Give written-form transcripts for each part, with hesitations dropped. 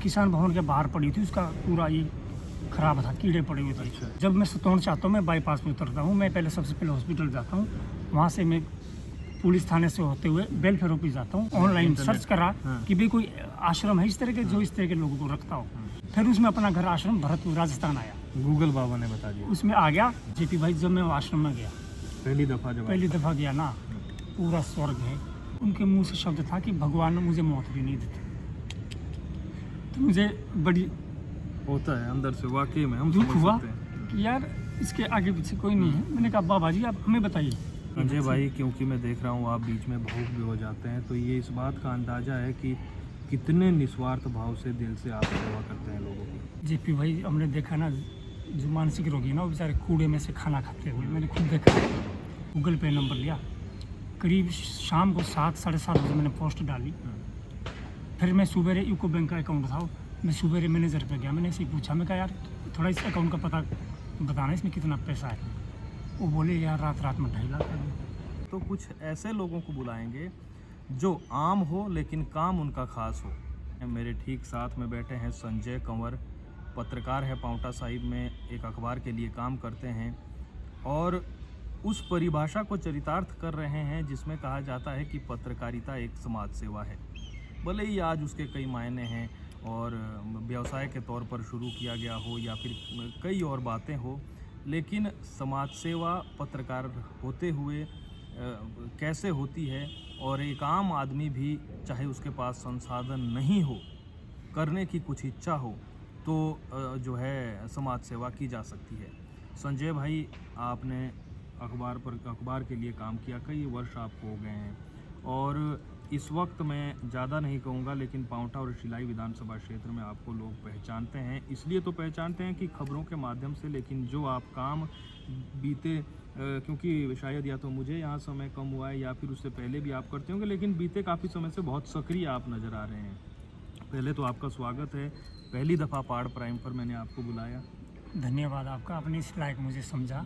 किसान भवन के बाहर पड़ी थी, उसका पूरा ये खराब था, कीड़े पड़े हुए थे। अच्छा। जब मैं सतौन से आता हूँ, मैं बाईपास पे उतरता हूँ, मैं पहले सबसे पहले हॉस्पिटल जाता हूँ, वहाँ से मैं पुलिस थाने से होते हुए वेलफेयर ऑफिस जाता हूँ। ऑनलाइन सर्च करा कि भाई कोई आश्रम है इस तरह के जो इस तरह के लोगों को रखता हो। फिर उसमें अपना घर आश्रम भरतपुर राजस्थान आया, गूगल बाबा ने बता दिया। उसमें आ गया जेपी भाई। जब मैं वो आश्रम में गया, पहली दफा गया ना, पूरा स्वर्ग है। उनके मुंह से शब्द था कि भगवान ने मुझे मौत भी नहीं देती। तो मुझे बड़ी होता है अंदर से, वाकई में हम दुख समझ हुआ सकते हैं। कि यार इसके आगे पीछे कोई नहीं है। मैंने कहा बाबा जी आप हमें बताइए। संजय भाई, क्योंकि मैं देख रहा हूँ आप बीच में भावुक भी हो जाते हैं, तो ये इस बात का अंदाजा है कि कितने निस्वार्थ भाव से दिल से आप सेवा करते हैं लोगों की। जेपी भाई, हमने देखा ना जो मानसिक रोगी ना, वो बेचारे कूड़े में से खाना खाते हुए मैंने खुद देखा। गूगल पे नंबर लिया, करीब शाम को 7 साढ़े 7 बजे मैंने पोस्ट डाली। फिर मैं सुबह यूको बैंक का अकाउंट था, मैं सुबह मैनेजर पे गया, मैंने इसे पूछा, मैं कहा यार थोड़ा इस अकाउंट का पता बताना, इसमें कितना पैसा है। वो बोले यार रात में 2.5 लाख है। तो कुछ ऐसे लोगों को बुलाएंगे जो आम हो लेकिन काम उनका खास हो। मेरे ठीक साथ में बैठे हैं संजय कंवर, पत्रकार है, पांवटा साहिब में एक अखबार के लिए काम करते हैं और उस परिभाषा को चरितार्थ कर रहे हैं जिसमें कहा जाता है कि पत्रकारिता एक समाज सेवा है। भले ही आज उसके कई मायने हैं और व्यवसाय के तौर पर शुरू किया गया हो या फिर कई और बातें हो, लेकिन समाज सेवा पत्रकार होते हुए कैसे होती है, और एक आम आदमी भी चाहे उसके पास संसाधन नहीं हो, करने की कुछ इच्छा हो, तो जो है समाज सेवा की जा सकती है। संजय भाई, आपने अखबार के लिए काम किया, कई वर्ष आपको हो गए हैं और इस वक्त मैं ज़्यादा नहीं कहूँगा लेकिन पांवटा और शिलाई विधानसभा क्षेत्र में आपको लोग पहचानते हैं। इसलिए तो पहचानते हैं कि खबरों के माध्यम से, लेकिन जो आप काम बीते क्योंकि शायद या तो मुझे यहाँ समय कम हुआ है या फिर उससे पहले भी आप करते होंगे, लेकिन बीते काफ़ी समय से बहुत सक्रिय आप नज़र आ रहे हैं। पहले तो आपका स्वागत है, पहली दफ़ा पहाड़ प्राइम पर मैंने आपको बुलाया। धन्यवाद आपका, अपने इस लायक मुझे समझा।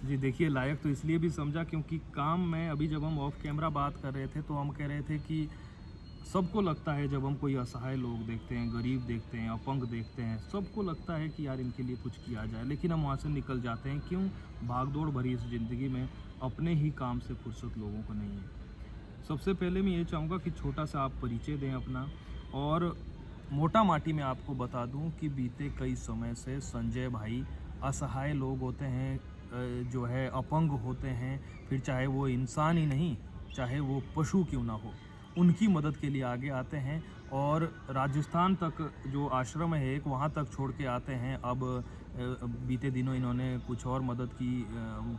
जी देखिए, लायक तो इसलिए भी समझा क्योंकि काम में अभी जब हम ऑफ कैमरा बात कर रहे थे तो हम कह रहे थे कि सबको लगता है जब हम कोई असहाय लोग देखते हैं, गरीब देखते हैं, अपंग देखते हैं, सबको लगता है कि यार इनके लिए कुछ किया जाए, लेकिन हम वहाँ से निकल जाते हैं। क्यों? भागदौड़ भरी इस ज़िंदगी में अपने ही काम से फुर्सत लोगों को नहीं है। सबसे पहले मैं ये चाहूँगा कि छोटा सा आप परिचय दें अपना, और मोटा माटी में आपको बता दूं कि बीते कई समय से संजय भाई असहाय लोग होते हैं, जो है अपंग होते हैं, फिर चाहे वो इंसान ही नहीं, चाहे वो पशु क्यों ना हो, उनकी मदद के लिए आगे आते हैं और राजस्थान तक जो आश्रम है एक, वहाँ तक छोड़ के आते हैं। अब बीते दिनों इन्होंने कुछ और मदद की,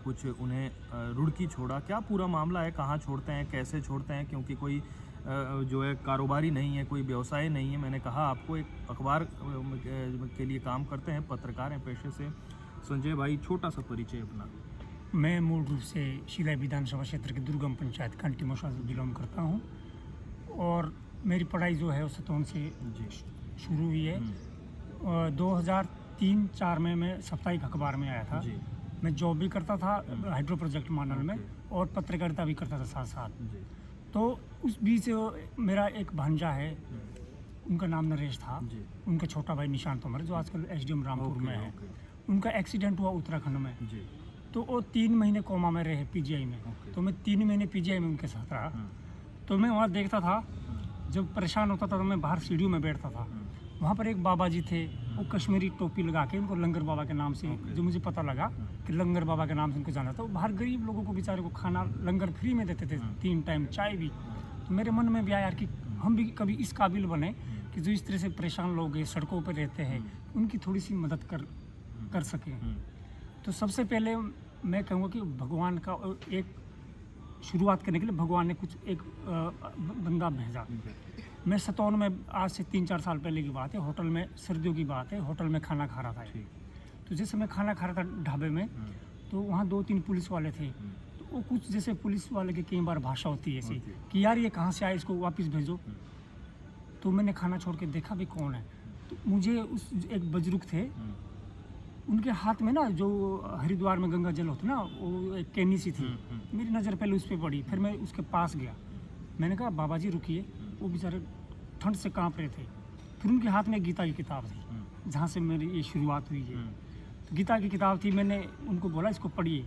कुछ उन्हें रुड़की छोड़ा। क्या पूरा मामला है, कहाँ छोड़ते हैं, कैसे छोड़ते हैं, क्योंकि कोई जो है कारोबारी नहीं है, कोई व्यवसाय नहीं है। मैंने कहा आपको एक अखबार के लिए काम करते हैं, पत्रकार हैं पेशे से। संजय भाई, छोटा सा परिचय अपना। मैं मूल रूप से शिलाई विधानसभा क्षेत्र के दुर्गम पंचायत कंटी मौसा से बिलोंग करता हूँ और मेरी पढ़ाई जो है वो सतौन से शुरू हुई है। 2003-04 में मैं साप्ताहिक अखबार में आया था। मैं जॉब भी करता था हाइड्रो प्रोजेक्ट मानल में और पत्रकारिता भी करता था साथ साथ। तो उस बीच मेरा एक भांजा है, उनका नाम नरेश था, उनका छोटा भाई निशांत तोमर जो आजकल एसडीएम रामपुर में है। उनका एक्सीडेंट हुआ उत्तराखंड में, तो वो 3 महीने कोमा में रहे पीजीआई में। तो मैं 3 महीने पीजीआई में उनके साथ रहा। तो मैं वहाँ देखता था, जब परेशान होता था तो मैं बाहर सीढ़ियों में बैठता था। वहाँ पर एक बाबा जी थे, वो कश्मीरी टोपी लगा के, उनको लंगर बाबा के नाम से जो मुझे पता लगा कि लंगर बाबा के नाम से उनको जाना था। वो बाहर गरीब लोगों को बेचारे को खाना लंगर फ्री में देते थे, 3 टाइम चाय भी। तो मेरे मन में भी आया यार कि हम भी कभी इस काबिल बने कि जो इस तरह से परेशान लोग हैं, सड़कों पर रहते हैं, उनकी थोड़ी सी मदद कर सकें। तो सबसे पहले मैं कहूँगा कि भगवान का एक शुरुआत करने के लिए भगवान ने कुछ एक बंदा भेजा। मैं सतौन में आज से 3-4 साल पहले की बात है, होटल में, सर्दियों की बात है, होटल में खाना खा रहा था। तो जैसे मैं खाना खा रहा था ढाबे में, तो वहाँ 2-3 पुलिस वाले थे। तो वो कुछ जैसे पुलिस वाले की कई बार भाषा होती है ऐसी कि यार ये कहाँ से आए, इसको वापस भेजो। तो मैंने खाना छोड़ के देखा भी कौन है, तो मुझे उस एक बुजुर्ग थे, उनके हाथ में ना जो हरिद्वार में गंगा जल होता ना, वो एक कैनी सी थी। मेरी नज़र पहले उस पर पड़ी, फिर मैं उसके पास गया। मैंने कहा बाबा जी रुकिए। वो बेचारे ठंड से काँप रहे थे। फिर उनके हाथ में गीता की किताब थी, जहाँ से मेरी ये शुरुआत हुई है। तो गीता की किताब थी, मैंने उनको बोला इसको पढ़िए,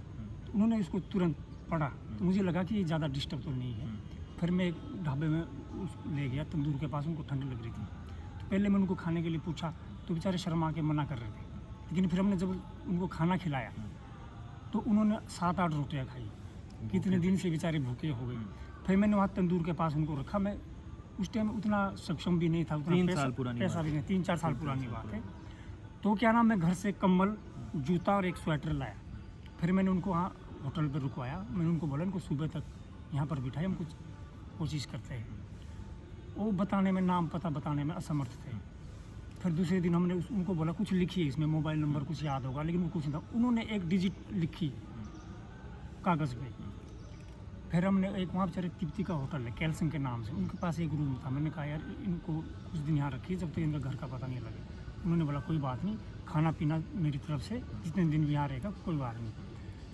तो उन्होंने इसको तुरंत पढ़ा। तो मुझे लगा कि ये ज़्यादा डिस्टर्ब तो नहीं है। फिर मैं एक ढाबे में ले गया तंदूर के पास, उनको ठंड लग रही थी। तो पहले मैं उनको खाने के लिए पूछा तो बेचारे शर्मा के मना कर रहे थे, लेकिन फिर हमने जब उनको खाना खिलाया तो उन्होंने 7-8 रोटियाँ खाई। कितने दिन से बेचारे भूखे हो गए। फिर मैंने वहाँ तंदूर के पास उनको रखा। मैं उस टाइम उतना सक्षम भी नहीं था, उतना 3 साल पुरानी पैसा भी नहीं, 3-4 साल पुरानी बात है। तो क्या नाम, मैं घर से कंबल, जूता और एक स्वेटर लाया। फिर मैंने उनको वहाँ होटल पर रुकवाया। मैंने उनको बोला इनको सुबह तक यहाँ पर बिठाए, हम कुछ कोशिश करते हैं। वो बताने में, नाम पता बताने में असमर्थ थे। फिर दूसरे दिन हमने उनको बोला कुछ लिखिए इसमें, मोबाइल नंबर कुछ याद होगा, लेकिन वो कुछ नहीं था। उन्होंने एक डिजिट लिखी कागज़ पे। फिर हमने एक वहाँ बेचारे तिब्ती का होटल है कैल्सिंग के नाम से, उनके पास एक रूम था। मैंने कहा यार इनको कुछ दिन यहाँ रखिए जब तक इनका घर का पता नहीं लगे। उन्होंने बोला कोई बात नहीं, खाना पीना मेरी तरफ से जितने दिन भी यहाँ रहेगा कोई बात नहीं।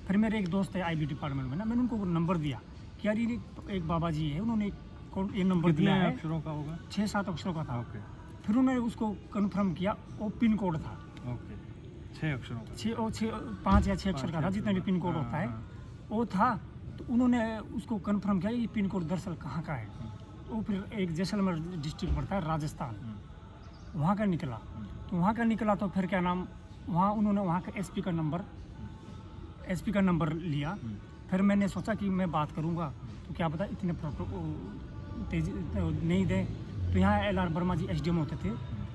फिर मेरे एक दोस्त है IB डिपार्टमेंट में ना, मैंने उनको नंबर दिया कि यार ये एक बाबा जी है, उन्होंने ये नंबर दिया है, अक्षरों का होगा, 6-7 अक्षरों का था। ओके। फिर उन्होंने उसको कन्फर्म किया, वो पिन कोड था, ओके, 6 अक्षरों का, 5 या 6 अक्षर का था, जितना भी पिन कोड होता है वो था। तो उन्होंने उसको कन्फर्म किया ये पिन कोड दरअसल कहाँ का है। वो फिर एक जैसलमेर डिस्ट्रिक्ट पड़ता है राजस्थान, वहाँ का निकला। तो वहाँ का निकला तो फिर क्या नाम, वहाँ उन्होंने वहाँ का SP का नंबर लिया। फिर मैंने सोचा कि मैं बात करूँगा तो क्या पता इतने तेज नहीं दे। तो यहाँ LR वर्मा जी SDM होते थे,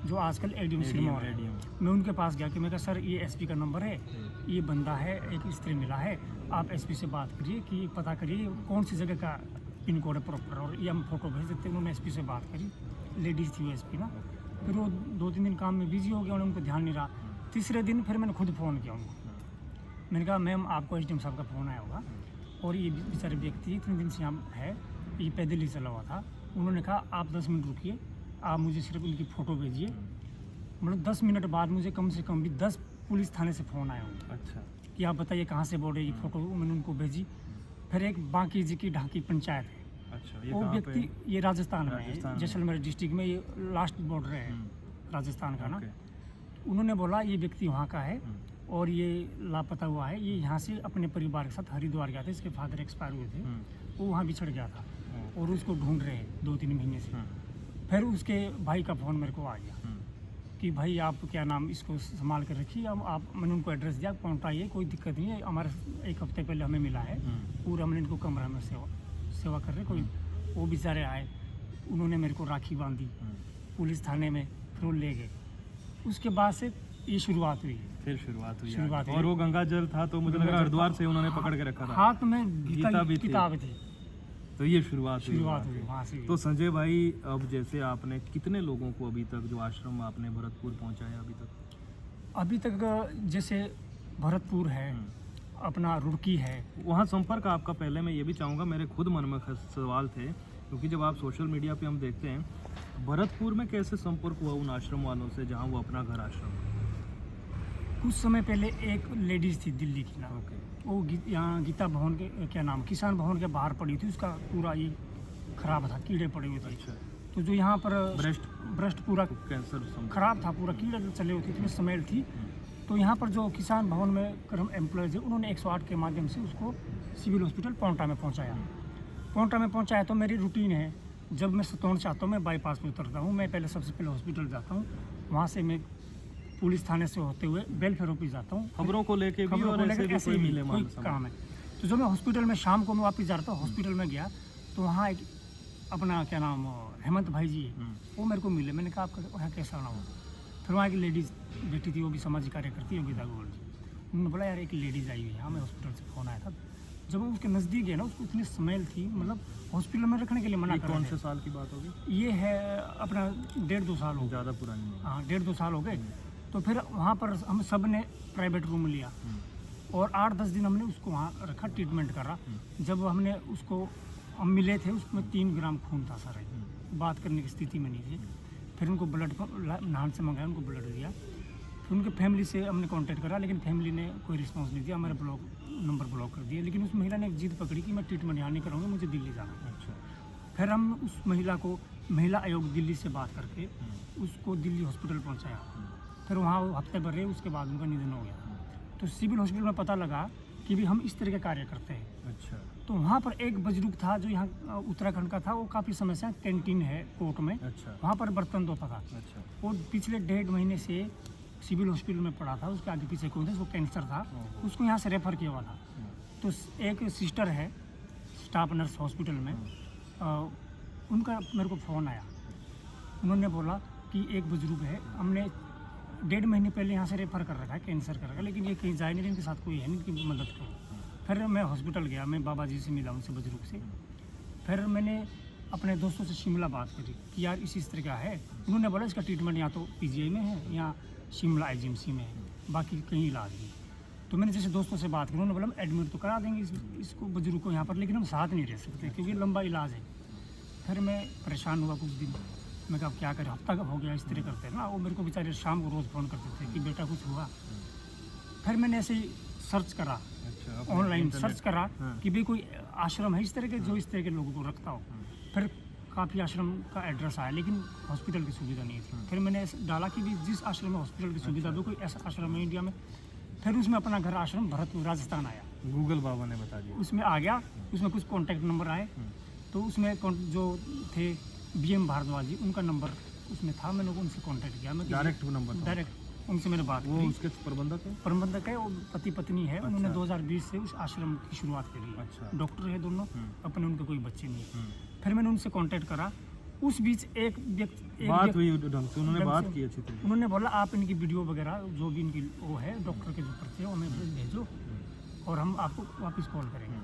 जो आजकल ADM सिरमौर है। मैं उनके पास गया कि मैं कहा सर ये SP का नंबर है, ये बंदा है, एक स्त्री मिला है, आप SP से बात करिए कि पता करिए कौन सी जगह का पिन कोड है प्रॉपर, और ये हम फोटो भेज देते हैं। उन्होंने SP से बात करी, लेडीज़ थी वो SP ना। फिर वो 2-3 दिन काम में बिजी हो गया, उनको ध्यान नहीं रहा। तीसरे दिन फिर मैंने खुद फ़ोन किया उनको। मैंने कहा मैम आपको SDM साहब का फ़ोन आया होगा, और ये बेचारे व्यक्ति इतने दिन से यहाँ है, ये पैदल ही चला हुआ था। उन्होंने कहा आप 10 मिनट रुकिए, आप मुझे सिर्फ उनकी फ़ोटो भेजिए। मतलब 10 मिनट बाद मुझे कम से कम भी 10 पुलिस थाने से फ़ोन आया होगा। अच्छा, कि आप बताइए कहाँ से बोल रहे हैं, ये फ़ोटो मैंने उनको भेजी। फिर एक बांकी जी की ढाकी पंचायत है, अच्छा, ये वो कहाँ व्यक्ति पे? ये राजस्थान में है, राजस्थान में। जैसलमेर डिस्ट्रिक्ट में, ये लास्ट बॉर्डर है राजस्थान का ना। ओके। उन्होंने बोला ये व्यक्ति वहाँ का है और ये लापता हुआ है, ये यहाँ से अपने परिवार के साथ हरिद्वार गया था, इसके फादर एक्सपायर हुए थे, वो वहाँ बिछड़ गया था और उसको ढूंढ रहे हैं 2-3 महीने से। फिर उसके भाई का फ़ोन मेरे को आ गया कि भाई आप क्या नाम इसको संभाल कर रखिए, हम आप, मैंने उनको एड्रेस दिया, पहुँचाइए, कोई दिक्कत नहीं है, हमारे 1 हफ्ते पहले हमें मिला है, पूरा हमने इनको कमरा में सेवा कर रहे कोई। वो बेचारे आए, उन्होंने मेरे को राखी बांधी पुलिस थाने में, फिर वो ले गए। उसके बाद से ये शुरुआत हुई। फिर शुरुआत हुई शुरुआत और हुई। वो गंगा जल था तो मुझे लग रहा है हरिद्वार से उन्होंने पकड़ के रखा था, हाथ में गीता गीता भी की थी। किताब थी। तो ये शुरुआत हुई शुरुआत वहाँ हुई से। वहाँ से। तो संजय भाई, अब जैसे आपने कितने लोगों को अभी तक, जो आश्रम आपने भरतपुर पहुंचाया अभी तक जैसे भरतपुर है, अपना रुड़की है, वहाँ संपर्क आपका, पहले मैं ये भी चाहूँगा, मेरे खुद मन में सवाल थे, क्योंकि जब आप सोशल मीडिया पे हम देखते हैं, भरतपुर में कैसे संपर्क हुआ उन आश्रम वालों से जहाँ वो अपना घर आश्रम है? कुछ समय पहले एक लेडीज़ थी दिल्ली की ना, ओके, वो यहाँ गीता भवन के क्या नाम, किसान भवन के बाहर पड़ी थी, उसका पूरा ये खराब था, कीड़े पड़े हुए थे। अच्छा, तो जो यहाँ पर ब्रेस्ट पूरा कैंसर खराब था, पूरा कीड़े चले हुए थे, इतनी स्मेल थी। तो यहाँ पर जो किसान भवन में कर्म एम्प्लॉयज़ है, उन्होंने 108 के माध्यम से उसको सिविल हॉस्पिटल पौंटा में पहुँचाया। पौंटा में पहुँचाया तो मेरी रूटीन है, जब मैं सतौन चाहता हूँ मैं बाईपास पे उतरता हूँ, मैं पहले सबसे पहले हॉस्पिटल जाता हूँ, वहाँ से मैं पुलिस थाने से होते हुए वेलफेयर ऑफिस जाता हूँ, खबरों को लेके भी खबरों और को ऐसे लेकर भी ऐसे कोई ही मिले कोई मान काम है। तो जब मैं हॉस्पिटल में शाम को मैं वापस जा रहा था, हॉस्पिटल में गया तो वहाँ एक अपना क्या नाम हेमंत भाई जी, वो मेरे को मिले। मैंने कहा आपका वहाँ कैसा ना हो। फिर वहाँ एक लेडीज़ बेटी थी, वो भी सामाजिक कार्य करती है, योगिता गोल जी। उन्होंने बोला यार एक लेडीज़ आई हुई है, हमें हॉस्पिटल से फ़ोन आया था। जब वो उसके नज़दीक गया ना, उसको इतनी स्मेल थी, मतलब हॉस्पिटल में रखने के लिए मना कर रहे कौन थे। से साल की बात होगी? ये है अपना 1.5-2 साल हो गए। ज़्यादा पुरानी नहीं। हाँ 1.5-2 साल हो गए। तो फिर वहाँ पर हम सब ने प्राइवेट रूम लिया और 8-10 दिन हमने उसको वहाँ रखा, ट्रीटमेंट करा। जब हमने उसको, हम मिले थे, उसमें 3 ग्राम खून था सारा, बात करने की स्थिति में नहीं थी। फिर उनको ब्लड नान से मंगाया, उनको ब्लड दिया। फिर उनके फैमिली से हमने कांटेक्ट करा, लेकिन फैमिली ने कोई रिस्पांस नहीं दिया, हमारे नंबर ब्लॉक कर दिया। लेकिन उस महिला ने एक जिद पकड़ी कि मैं ट्रीटमेंट यहाँ नहीं कराऊंगी, मुझे दिल्ली जाना है। अच्छा, फिर हम उस महिला को महिला आयोग दिल्ली से बात करके उसको दिल्ली हॉस्पिटल पहुंचाया। फिर वहाँ वो हफ्ते भर रहे, उसके बाद उनका निधन हो गया। तो सिविल हॉस्पिटल में पता लगा कि भी हम इस तरह के कार्य करते हैं। अच्छा। तो वहाँ पर एक बुजुर्ग था जो यहाँ उत्तराखंड का था, वो काफ़ी समय से कैंटीन है कोर्ट में, अच्छा। वहाँ पर बर्तन धोता था। अच्छा। वो पिछले 1.5 महीने से सिविल हॉस्पिटल में पड़ा था, उसके आगे पीछे कोई था, उसको कैंसर था, उसको यहाँ से रेफ़र किया हुआ था। तो एक सिस्टर है स्टाफ नर्स हॉस्पिटल में, उनका मेरे को फ़ोन आया। उन्होंने बोला कि एक बुजुर्ग है, हमने 1.5 महीने पहले यहाँ से रेफ़र कर रखा है, कैंसर कर रखा है, लेकिन ये कहीं जाए नहीं, इनके साथ कोई है नहीं, इनकी मदद करो। फिर मैं हॉस्पिटल गया, मैं बाबा जी से मिला, उनसे बुजुर्ग से। फिर मैंने अपने दोस्तों से शिमला बात करी कि यार इस तरह का है। उन्होंने बोला इसका ट्रीटमेंट या तो पीजीआई में है या शिमला आईजीएमसी में है, बाकी कहीं इलाज नहीं। तो मैंने जैसे दोस्तों से बात की, उन्होंने बोला हम एडमिट तो करा देंगे इसको बुजुर्ग को यहाँ पर, लेकिन हम साथ नहीं रह सकते क्योंकि लंबा इलाज है। फिर मैं परेशान हुआ कुछ दिन, मैं कहा क्या करें, हफ्ता कब हो गया इस तरह करते हैं ना। वो मेरे को बेचारे शाम को रोज़ फ़ोन करते थे कि बेटा कुछ हुआ। फिर मैंने ऐसे ही सर्च करा, ऑनलाइन सर्च करा कि भाई कोई आश्रम है इस तरह के जो इस तरह के लोगों को रखता हो। फिर काफ़ी आश्रम का एड्रेस आया, लेकिन हॉस्पिटल की सुविधा नहीं थी। फिर मैंने डाला कि भी जिस आश्रम में हॉस्पिटल की सुविधा दो, कोई ऐसा आश्रम है इंडिया में। फिर उसमें अपना घर आश्रम भरतपुर राजस्थान आया, गूगल बाबा ने बता दिया। उसमें आ गया, उसमें कुछ कॉन्टैक्ट नंबर आए। तो उसमें जो थे BM भारद्वाज जी, उनका नंबर उसमें था, मैंने उनसे कांटेक्ट किया। मैं डायरेक्ट उनसे मैंने बात की। उसके प्रबंधक है, वो पति पत्नी है। उन्होंने 2020 से उस आश्रम की शुरुआत करी है। अच्छा। डॉक्टर है दोनों, अपने उनके कोई बच्चे नहीं है। फिर मैंने उनसे कांटेक्ट करा। उस बीच एक बात हुई ढंग से, उन्होंने बात की अच्छी तरह। उन्होंने बोला आप इनकी वीडियो वगैरह जो भी इनकी वो है डॉक्टर के जो पर्चे वो हमें भेजो और हम आपको वापस कॉल करेंगे।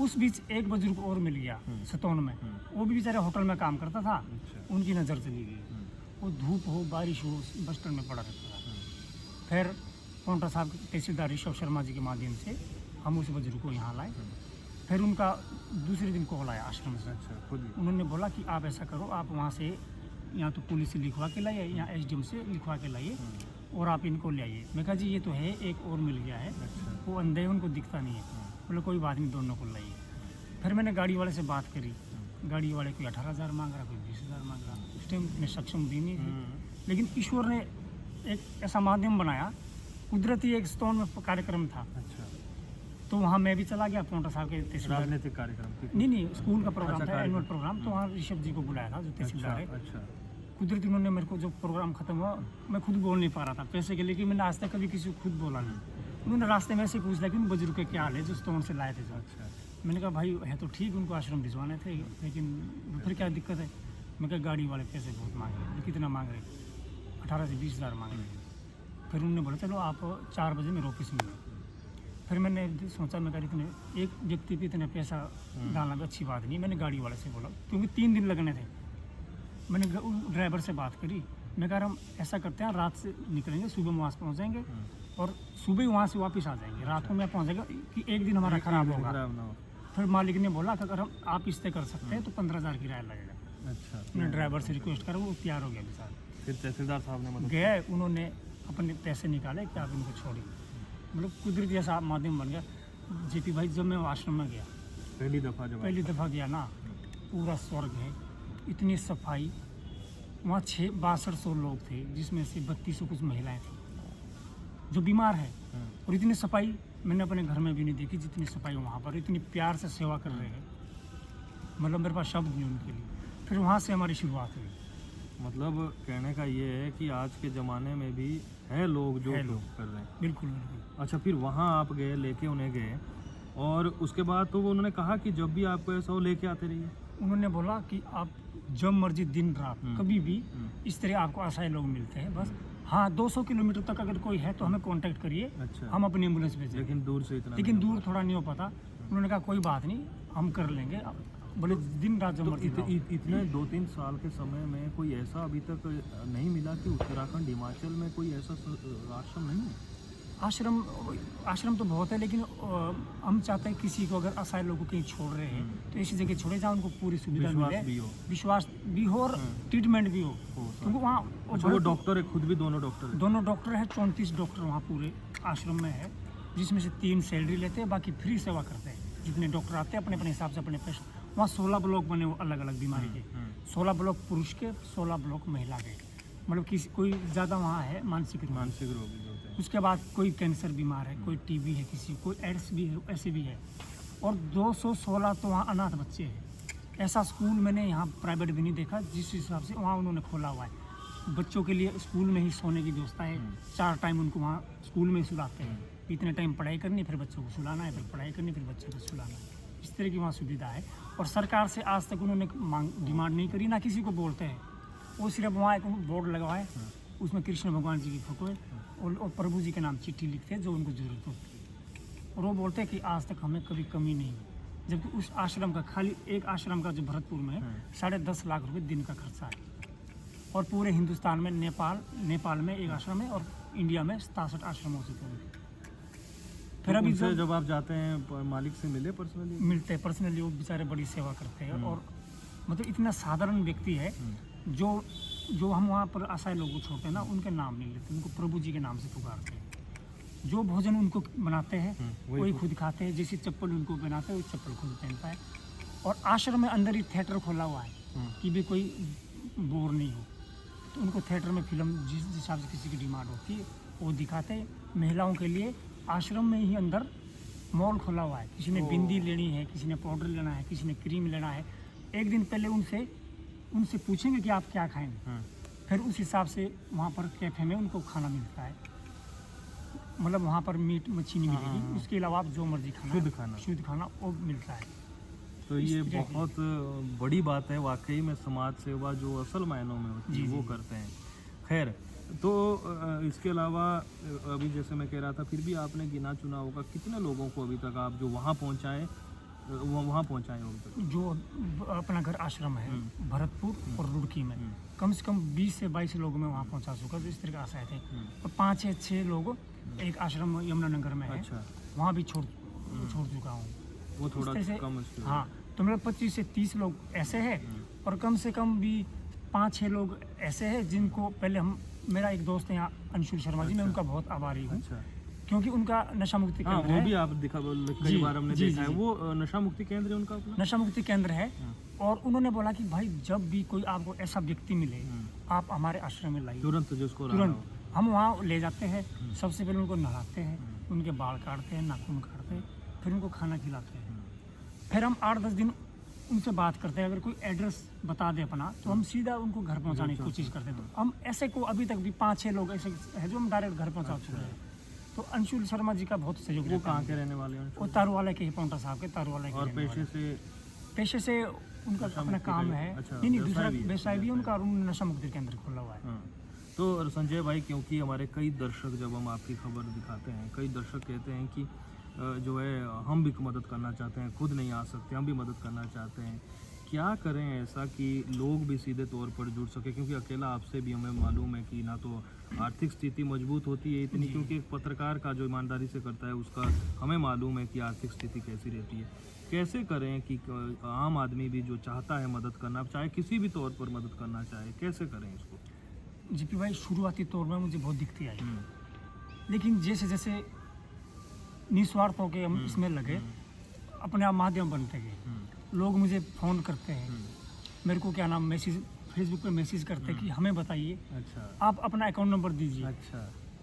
उस बीच एक बुजुर्ग और मिल गया सतौन में, वो भी बेचारे होटल में काम करता था। उनकी नज़र चली गई, वो धूप हो बारिश हो बस स्टैंड में पड़ा रहता था। फिर पाउंटा साहब तहसीलदार ऋषभ शर्मा जी के माध्यम से हम उस बुजुर्ग को यहाँ लाए। फिर उनका दूसरे दिन कॉल आया आश्रम से। उन्होंने बोला कि आप ऐसा करो, आप वहाँ से या तो पुलिस से लिखवा के लाइए या SDM से लिखवा के लाइए और आप इनको ले आइए। मैं कहा जी ये तो है, एक और मिल गया है, वो अंधे उनको दिखता नहीं है। बोले कोई बात नहीं, दोनों को लाइए। फिर मैंने गाड़ी वाले से बात करी, गाड़ी वाले कोई 18,000 मांग रहा, कोई 20,000 मांग रहा। उस टाइम इतने सक्षम भी नहीं थे, लेकिन ईश्वर ने एक ऐसा माध्यम बनाया, कुदरती एक स्टोन में कार्यक्रम था। अच्छा। तो वहाँ मैं भी चला गया, पाउंटा साहब के तहसीलदार। राजनीतिक कार्यक्रम? नहीं, स्कूल का प्रोग्राम था, एनुअल प्रोग्राम। तो वहाँ ऋषभ जी को बुलाया था जो तहसीलदार है। अच्छा। कुदरती उन्होंने मेरे को, जो प्रोग्राम खत्म हुआ, मैं खुद बोल नहीं पा रहा था पैसे के लिए, कि मैंने आज तक कभी किसी को खुद बोला नहीं। उन्होंने रास्ते में ऐसे पूछ लिया कि उन बुजुर्ग के क्या हाल है जो स्टोन से लाए थे। अच्छा। मैंने कहा भाई है तो ठीक, उनको आश्रम भिजवाने थे, लेकिन फिर क्या दिक्कत है। मैं कहा गाड़ी वाले पैसे बहुत मांग रहे, कितना मांग रहे, 18 से 20,000 मांग रहे। फिर उन्होंने बोला चलो आप 4 बजे मेरे ऑफिस में। फिर मैंने सोचा, मैं कहा इतने एक व्यक्ति पे इतने पैसा डालना भी अच्छी बात नहीं। मैंने गाड़ी वाले से बोला, क्योंकि 3 दिन लगने थे। मैंने ड्राइवर से बात करी, मैं कह रहा हम ऐसा करते हैं, रात से निकलेंगे, सुबह वहाँ से पहुँचेंगे और सुबह वहाँ से वापस आ जाएंगे। रात को मैं पहुँचेगा कि एक दिन हमारा ख़राब होगा। फिर मालिक ने बोला कि अगर हम आप इससे कर सकते हैं तो 15,000 किराया लगेगा। अच्छा। मैंने ड्राइवर से रिक्वेस्ट करा, वो तैयार हो गया बेचारा। फिर तहसीलदार साहब ने गए, उन्होंने अपने पैसे निकाले कि आप इनको छोड़िए। मतलब कुदरती ऐसा माध्यम बन गया। JP भाई, जब मैं आश्रम में गया पहली दफ़ा गया ना, पूरा स्वर्ग है, इतनी सफाई। वहाँ 6200 लोग थे, जिसमें से 3200 कुछ महिलाएं थी जो बीमार है। और इतनी सफाई मैंने अपने घर में भी नहीं देखी जितनी सफाई वहाँ पर, इतनी प्यार से सेवा कर रहे हैं। मतलब मेरे पास शब्द नहीं उनके लिए। फिर वहाँ से हमारी शुरुआत हुई। मतलब कहने का ये है कि आज के ज़माने में भी है लोग जो कर रहे हैं। बिल्कुल। अच्छा, फिर वहाँ आप गए, लेके उन्हें गए, और उसके बाद तो वो उन्होंने कहा कि जब भी आपको ऐसा हो लेके आते रहिए। उन्होंने बोला कि आप जब मर्जी दिन रात कभी भी इस तरह आपको असहाय लोग मिलते हैं, बस हाँ 200 किलोमीटर तक अगर कोई है तो हमें कांटेक्ट करिए। अच्छा। हम अपनी एम्बुलेंस भेजेंगे। लेकिन दूर से इतना, लेकिन दूर थोड़ा नहीं हो पाता। उन्होंने कहा कोई बात नहीं, हम कर लेंगे। बोले दिन रात जब मर्जी। इतने 2-3 साल के समय में कोई ऐसा अभी तक नहीं मिला कि उत्तराखंड हिमाचल में कोई ऐसा आश्रम नहीं है? आश्रम तो बहुत है, लेकिन हम चाहते हैं किसी को अगर असहाय लोगों को कहीं छोड़ रहे हैं तो ऐसी जगह छोड़े जहाँ उनको पूरी सुविधा मिले, विश्वास भी हो और ट्रीटमेंट भी हो। क्योंकि वहाँ वो डॉक्टर है, खुद भी दोनों डॉक्टर है। 34 डॉक्टर वहाँ पूरे आश्रम में है, जिसमें से 3 सैलरी लेते हैं, बाकी फ्री सेवा करते हैं। जितने डॉक्टर आते हैं अपने अपने हिसाब से अपने पैसे। वहाँ 16 ब्लॉक बने अलग अलग बीमारी के, 16 ब्लॉक पुरुष के, 16 ब्लॉक महिला के। मतलब किसी कोई ज़्यादा वहाँ है मानसिक रोग। मानसिक रोगी जो होते हैं। उसके बाद कोई कैंसर बीमार है, कोई टीबी है, किसी कोई एड्स भी है, ऐसे भी है। और 216 तो वहाँ अनाथ बच्चे हैं। ऐसा स्कूल मैंने यहाँ प्राइवेट भी नहीं देखा जिस हिसाब से वहाँ उन्होंने खोला हुआ है। बच्चों के लिए स्कूल में ही सोने की व्यवस्था है। 4 टाइम उनको वहाँ स्कूल में ही सुलाते हैं। इतने टाइम पढ़ाई करनी, फिर बच्चों को सुलाना है, फिर पढ़ाई करनी, फिर बच्चों को सुलाना है। इस तरह की वहाँ सुविधा है। और सरकार से आज तक उन्होंने डिमांड नहीं करी, ना किसी को बोलते हैं। वो सिर्फ वहाँ एक बोर्ड लगा है, उसमें कृष्ण भगवान जी की फोटो है और प्रभु जी के नाम चिट्ठी लिखते हैं जो उनको ज़रूरत होती है। और वो बोलते हैं कि आज तक हमें कभी कमी नहीं हुई। जबकि उस आश्रम का, खाली एक आश्रम का जो भरतपुर में है, 10.5 लाख रुपए दिन का खर्चा है। और पूरे हिंदुस्तान में नेपाल में एक आश्रम है और इंडिया में 67 आश्रम हो चुके हैं। फिर अभी जब आप जाते हैं मालिक से मिले पर्सनली? मिलते हैं पर्सनली, वो बेचारे बड़ी सेवा करते हैं। और मतलब इतना साधारण व्यक्ति है जो हम वहाँ पर असहाय लोगों को छोड़ते हैं ना, उनके नाम नहीं लेते, उनको प्रभु जी के नाम से पुकारते हैं। जो भोजन उनको बनाते हैं वही खुद खाते हैं। जैसी चप्पल उनको पहनाते हैं वही चप्पल खुद पहनता है। और आश्रम में अंदर ही थिएटर खोला हुआ है कि भी कोई बोर नहीं हो, तो उनको थिएटर में फिल्म जिस हिसाब से किसी की डिमांड होती है वो दिखाते हैं। महिलाओं के लिए आश्रम में ही अंदर मॉल खोला हुआ है। किसी ने बिंदी लेनी है, किसी ने पाउडर लेना है, किसी ने क्रीम लेना है। एक दिन पहले उनसे पूछेंगे कि आप क्या खाएंगे, फिर उस हिसाब से वहाँ पर कैफे में उनको खाना मिलता है। मतलब वहाँ पर मीट मच्छी नहीं मिलेगी, उसके अलावा आप जो मर्जी शुद्ध खाना वो मिलता है। तो ये बहुत बड़ी बात है वाकई में। समाज सेवा जो असल मायनों में होती है वो करते हैं। खैर, तो इसके अलावा अभी जैसे मैं कह रहा था, फिर भी आपने गिना चुना होगा कितने लोगों को अभी तक आप जो वहाँ पहुँचाए हो? जो अपना घर आश्रम है भरतपुर और रुड़की में, कम से कम 20 से 22 लोग मैं वहाँ पहुँचा चुका जिस तरह के आशाएं थे। और 5-6 लोग एक आश्रम यमुनानगर में है, वहाँ भी छोड़ चुका हूँ। वो थोड़ा कम। हाँ, तो मेरे 25 से 30 लोग ऐसे हैं। और कम से कम भी 5-6 लोग ऐसे हैं जिनको पहले मेरा एक दोस्त है यहाँ अंशुल शर्मा जी, मैं उनका बहुत आभारी हूँ। क्योंकि उनका नशा मुक्ति केंद्र है। वो भी आप कई बार हमने देखा है। वो नशा मुक्ति केंद्र है उनका अपना? नशा मुक्ति केंद्र है। और उन्होंने बोला कि भाई जब भी कोई आपको ऐसा व्यक्ति मिले आप हमारे आश्रम में लाइए तुरंत। हम वहाँ ले जाते हैं, सबसे पहले उनको नहलाते हैं, उनके बाल काटते हैं, नाखून काटते हैं, फिर उनको खाना खिलाते हैं। फिर हम 8-10 दिन उनसे बात करते हैं। अगर कोई एड्रेस बता दे अपना तो हम सीधा उनको घर पहुँचाने की कोशिश करते हैं। तो हम ऐसे को अभी तक भी 5-6 लोग ऐसे हैं जो हम डायरेक्ट घर पहुँचा चुके हैं। तो अंशुल शर्मा जी का बहुत सहयोग। वो कहाँ के रहने वाले हैं? वो तारूवाला के ही, पाउंटा साहब के तारूवाला के। और पेशे से उनका अपना काम है। नहीं, दूसरा व्यवसाय भी है उनका, और उन्होंने नशा मुक्ति केंद्र खोला हुआ है। तो संजय भाई, क्योंकि हमारे कई दर्शक जब हम आपकी खबर दिखाते हैं, कई दर्शक कहते हैं कि जो है हम भी मदद करना चाहते हैं, खुद नहीं आ सकते, हम भी मदद करना चाहते हैं, क्या करें ऐसा कि लोग भी सीधे तौर पर जुड़ सके? क्योंकि अकेला आपसे भी हमें मालूम है कि ना तो आर्थिक स्थिति मजबूत होती है इतनी, क्योंकि एक पत्रकार का जो ईमानदारी से करता है उसका हमें मालूम है कि आर्थिक स्थिति कैसी रहती है। कैसे करें कि आम आदमी भी जो चाहता है मदद करना, चाहे किसी भी तौर पर मदद करना चाहे, कैसे करें इसको? जीपी भाई, शुरुआती तौर में मुझे बहुत दिक्कतें आई, लेकिन जैसे जैसे निस्वार्थ होकर हम इसमें लगे, अपने आप माध्यम बनते गए। लोग मुझे फ़ोन करते हैं, मेरे को क्या नाम फेसबुक पे मैसेज करते हैं कि हमें बताइए, आप अपना अकाउंट नंबर दीजिए।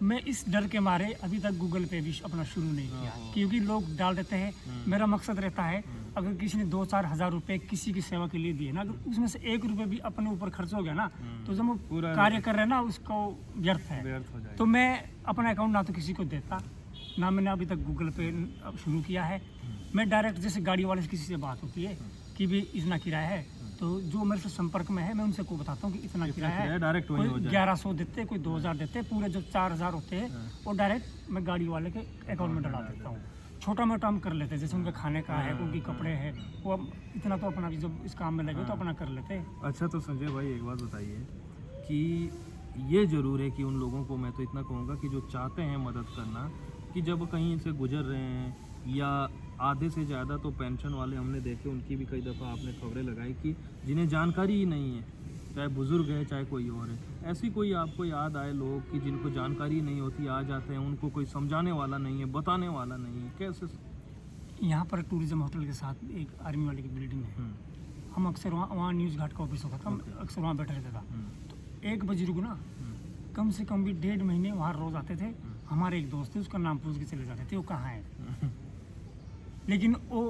मैं इस डर के मारे अभी तक गूगल पे भी अपना शुरू नहीं किया, क्योंकि लोग डाल देते हैं। मेरा मकसद रहता है अगर किसी ने 2-4 हज़ार रुपये किसी की सेवा के लिए दिए ना, अगर उसमें से 1 रुपये भी अपने ऊपर खर्च हो गया ना, तो जब वो कार्य कर रहे हैं ना उसको व्यर्थ है। तो मैं अपना अकाउंट ना तो किसी को देता, ना मैंने अभी तक गूगल पे शुरू किया है। मैं डायरेक्ट, जैसे गाड़ी वाले से किसी से बात होती है कि भी इतना किराया है, तो जो मेरे से संपर्क में है मैं उनसे को बताता हूँ कि इतना किराया है। डायरेक्ट कोई 1100 देते, कोई 2000 देते, पूरे जो 4000 होते हैं वो डायरेक्ट मैं गाड़ी वाले के अकाउंट में डला देता हूँ। छोटा मोटा हम कर लेते हैं, जैसे उनका खाने का है, उनकी कपड़े हैं, वो इतना तो अपना भी जब इस काम में लगे तो अपना कर लेते हैं। अच्छा, तो संजय भाई एक बात बताइए कि ये ज़रूर है कि उन लोगों को मैं तो इतना कहूँगा कि जो चाहते हैं मदद करना, कि जब कहीं से गुजर रहे हैं, या आधे से ज़्यादा तो पेंशन वाले हमने देखे, उनकी भी कई दफ़ा आपने खबरें लगाई कि जिन्हें जानकारी ही नहीं है, चाहे बुज़ुर्ग है चाहे कोई और है, ऐसी कोई आपको याद आए लोग कि जिनको जानकारी नहीं होती, आ जाते हैं, उनको कोई समझाने वाला नहीं है, बताने वाला नहीं है, कैसे? यहाँ पर टूरिज्म होटल के साथ एक आर्मी वाले की बिल्डिंग है, हम अक्सर वहाँ न्यूज़ घाट का ऑफिस होता था, हम अक्सर वहाँ बैठे रहता था। तो एक बुजुर्ग ना कम से कम भी 1.5 महीने वहाँ रोज आते थे। हमारे एक दोस्त थे, उसका नाम पूछ के चले जाते थे वो कहाँ है। लेकिन वो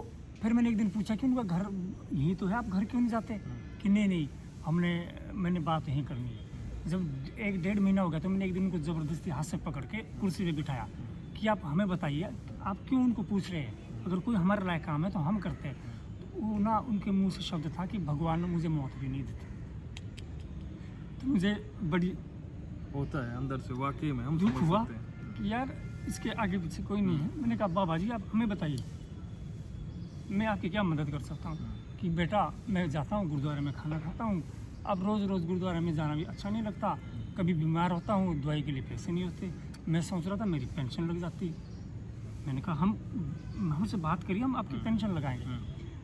फिर मैंने एक दिन पूछा कि उनका घर यहीं तो है, आप घर क्यों नहीं जाते? कि नहीं मैंने बात यहीं करनी है। जब 1-1.5 महीना हो गया तो मैंने एक दिन उनको ज़बरदस्ती हाथ से पकड़ के कुर्सी पे बिठाया कि आप हमें बताइए आप क्यों उनको पूछ रहे हैं, अगर कोई हमारे लायक काम है तो हम करते हैं। तो वो ना उनके मुंह से शब्द था कि भगवान ने मुझे मौत भी नहीं देती। तो मुझे बड़ी होता है अंदर से, वाकई में हम दुख समझ हुआ सकते हैं। कि यार इसके आगे पीछे कोई नहीं है। मैंने कहा बाबा जी आप हमें बताइए मैं आपकी क्या मदद कर सकता हूँ। कि बेटा मैं जाता हूँ गुरुद्वारे में खाना खाता हूँ, अब रोज़ गुरुद्वारे में जाना भी अच्छा नहीं लगता, कभी बीमार होता हूँ दवाई के लिए पैसे नहीं होते, मैं सोच रहा था मेरी पेंशन लग जाती। मैंने कहा हमसे बात करिए, हम आपकी पेंशन लगाएंगे।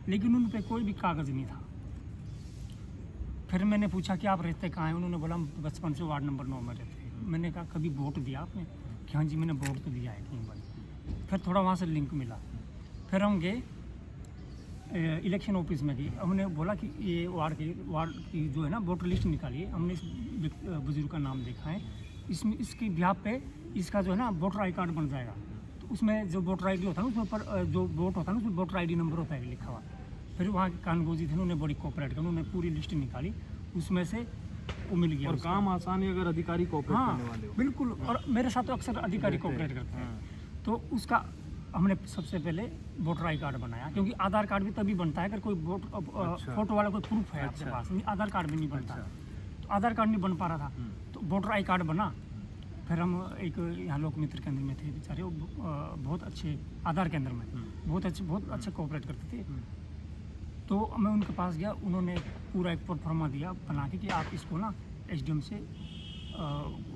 लेकिन उन पर कोई भी कागज़ नहीं था। फिर मैंने पूछा कि आप रहते कहाँ हैं? उन्होंने बोला हम बचपन से वार्ड नंबर 9 में रहते हैं। मैंने कहा कभी वोट दिया आपने? कि हाँ जी मैंने वोट तो दिया है कहीं बार। फिर थोड़ा वहाँ से लिंक मिला। फिर हम गए इलेक्शन ऑफिस में गए, हमने बोला कि ये वार्ड की जो है ना वोटर लिस्ट निकालिए। हमने इस बुजुर्ग का नाम देखा है, इसमें इसकी ब्याह पे इसका जो है ना वोटर आई कार्ड बन जाएगा। तो उसमें जो वोटर आई डी होता है उसमें ऊपर जो वोट होता है ना उसमें वोटर आई डी नंबर होता है लिखा हुआ। फिर वहाँ के कानगोजी थे, उन्होंने बड़ी कोऑपरेट किया, उन्होंने पूरी लिस्ट निकाली, उसमें से वो मिल गया। और काम आसान है अगर अधिकारी कोऑपरेट हाँ करने वाले हो। बिल्कुल, और मेरे साथ तो अक्सर अधिकारी कोऑपरेट करते हैं। तो उसका हमने सबसे पहले वोटर आई कार्ड बनाया, क्योंकि आधार कार्ड भी तभी बनता है अगर कोई फोटो वाला कोई प्रूफ है आपके पास, नहीं आधार कार्ड भी नहीं बनता। तो आधार कार्ड नहीं बन पा रहा था, तो वोटर आई कार्ड बना। फिर हम एक यहाँ लोक मित्र केंद्र में थे बेचारे, वो बहुत अच्छे आधार केंद्र में बहुत अच्छे कोऑपरेट करते थे। तो मैं उनके पास गया, उन्होंने पूरा एक प्रोफार्मा दिया बना के कि आप इसको ना एसडीएम से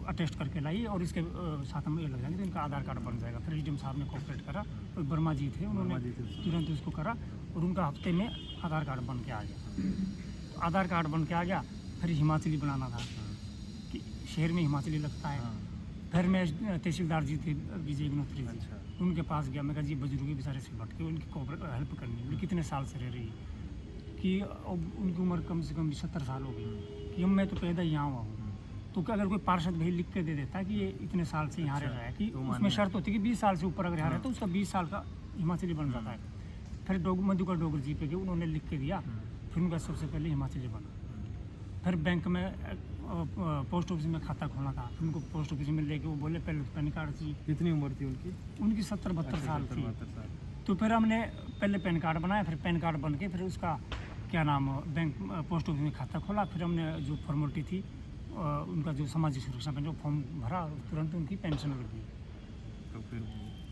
अटेस्ट करके लाइए और इसके साथ हम ये लग जाएंगे तो इनका आधार कार्ड बन जाएगा। फिर एसडीएम साहब ने कोऑपरेट करा, और वर्मा जी थे उन्होंने तुरंत उसको करा और उनका हफ्ते में आधार कार्ड बन के आ गया। तो आधार कार्ड बन के आ गया, फिर हिमाचली बनाना था कि शहर में हिमाचली लगता है। फिर मैं तहसीलदार जी थे विजय गुनोत्री जी, उनके पास गया। मैं कहा जी बुजुर्ग बेचारे से भटके, उनकी हेल्प करनी है, कितने साल से रह रही है कि अब उनकी उम्र कम से कम 70 साल हो गई कि मैं तो पैदा यहाँ हुआ हूँ। तो क्या अगर कोई पार्षद भी लिख के दे देता है कि ये इतने साल से यहाँ रह रहा है, कि उसमें शर्त होती है कि 20 साल से ऊपर अगर यहाँ रहता है तो उसका 20 साल का हिमाचली बन जाता है। फिर मधुकर डोगर जी पे गए, उन्होंने लिख के दिया, फिर उनका सबसे पहले हिमाचली बना। फिर बैंक में पोस्ट ऑफिस में खाता खोलना था, फिर उनको पोस्ट ऑफिस में लेके वो बोले पहले पैन कार्ड चाहिए। कितनी उम्र थी उनकी? उनकी 70-72 साल थी। तो फिर हमने पहले पैन कार्ड बनाया, फिर पैन कार्ड बन के फिर उसका क्या नाम बैंक पोस्ट ऑफिस में खाता खोला। फिर हमने जो फॉर्मेलिटी थी उनका जो सामाजिक सुरक्षा पेंशन फॉर्म भरा, तुरंत उनकी पेंशन लग गई। तो फिर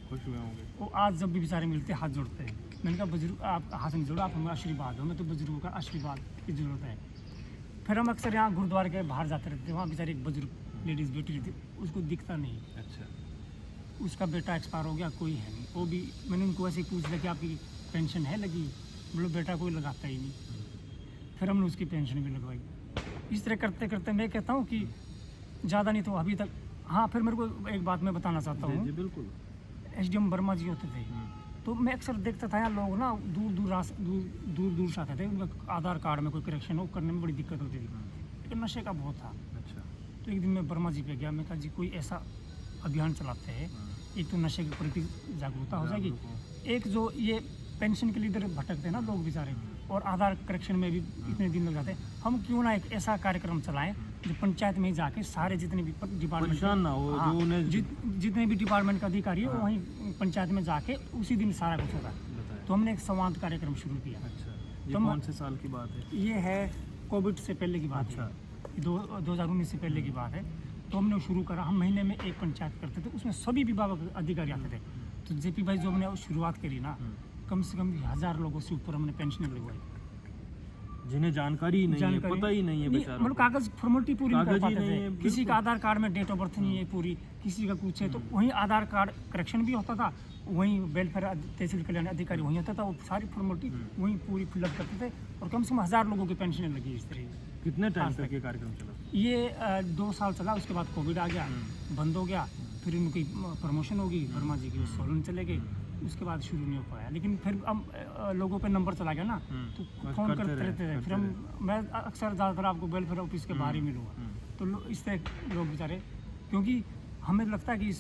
खुश हुए होंगे वो आज जब भी बेचारे मिलते हाथ जोड़ते हैं। मैंने कहा बुजुर्ग आप हाथ नहीं जोड़ो, आप हमारा आशीर्वाद हो, मैं तो बुजुर्गों का आशीर्वाद की ज़रूरत है। फिर हम अक्सर यहाँ गुरुद्वारे के बाहर जाते रहते थे, वहाँ बेचारी एक बुजुर्ग लेडीज़ बैठी रहती, उसको दिखता नहीं। अच्छा, उसका बेटा एक्सपायर हो गया, कोई है नहीं। वो भी मैंने उनको ऐसे ही पूछ लिया कि आपकी पेंशन है लगी? बोलो बेटा कोई लगाता ही नहीं। फिर हमने उसकी पेंशन भी लगवाई। इस तरह करते करते मैं कहता हूँ कि ज़्यादा नहीं तो अभी तक। हाँ, फिर मेरे को एक बात मैं बताना चाहता हूँ। जी बिल्कुल। एसडीएम वर्मा जी होते थे, तो मैं अक्सर देखता था यहाँ लोग ना दूर से आते थे, उनका आधार कार्ड में कोई करेक्शन हो करने में बड़ी दिक्कत होती थी, तो नशे का बहुत था। अच्छा, तो एक दिन मैं वर्मा जी पे गया, मैं कहा जी कोई ऐसा अभियान चलाते हैं, एक तो नशे के प्रति जागरूकता हो जाएगी, एक जो ये पेंशन के लिए इधर भटकते हैं ना लोग बेचारे, और आधार करेक्शन में भी इतने दिन लग जाते हैं, हम क्यों ना एक ऐसा कार्यक्रम चलाएं जो पंचायत में जाके सारे जितने भी डिपार्टमेंट ना हो, हाँ, जो उन्हें जितने भी डिपार्टमेंट का अधिकारी है वो वहीं पंचायत में जाके उसी दिन सारा कुछ होगा। तो हमने एक संवाद कार्यक्रम शुरू किया। अच्छा, ये तो कौन से साल की बात है? ये है कोविड से पहले की बात अच्छा। है, 2019 से पहले की बात है। तो हमने शुरू करा, हम महीने में एक पंचायत करते थे, उसमें सभी विभाग के अधिकारी आते थे। तो जेपी भाई जो हमने शुरुआत करी ना, कम से कम 1000 लोगों से ऊपर हमने पेंशन लगवाई, जिन्हें जानकारी नहीं है, पता ही नहीं है बेचारों मतलब कागज फॉर्मेलिटी पूरी नहीं कर कागज ही पाते नहीं है, थे। किसी का आधार कार्ड में डेट ऑफ बर्थ नहीं है पूरी, किसी का कुछ है, तो वहीं आधार कार्ड करेक्शन भी होता था, वहीं वेलफेयर तहसील कल्याण अधिकारी वहीं होता था, वो सारी फॉर्मेलिटी वहीं पूरी फिलअप करते थे, और कम से कम 1000 लोगों की पेंशन लगी इस तरह। कितने टाइम तक ये कार्यक्रम चला? ये 2 साल चला, उसके बाद कोविड आ गया, बंद हो गया। फिर उनकी प्रमोशन होगी वर्मा जी की, वो सोलन चले गए। उसके बाद शुरू नहीं हो पाया। लेकिन फिर हम लोगों पे नंबर चला गया ना, तो बस फ़ोन करते करते रहते थे। करते फिर मैं अक्सर ज़्यादातर आपको वेलफेयर ऑफिस के बाहर ही मिलूँगा। तो इस तरह लोग बेचारे, क्योंकि हमें लगता है कि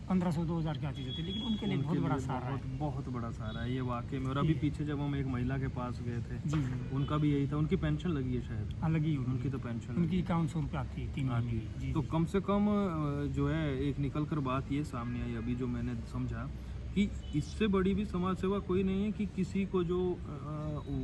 1500-2000 क्या चीज़ होती है, लेकिन उनके लिए बहुत बड़ा सहारा है। बहुत बड़ा सहारा है ये वाकई में। और अभी पीछे जब हम एक महिला के पास गए थे, जी जी, उनका भी यही था। उनकी पेंशन लगी है शायद, अलग ही होगी। उनकी तो पेंशन उनकी 5100 रुपये आती है 3 महीने की। जी तो कम से कम जो है एक निकल कर बात ये सामने आई अभी जो मैंने समझा कि इससे बड़ी भी समाज सेवा कोई नहीं है कि किसी को जो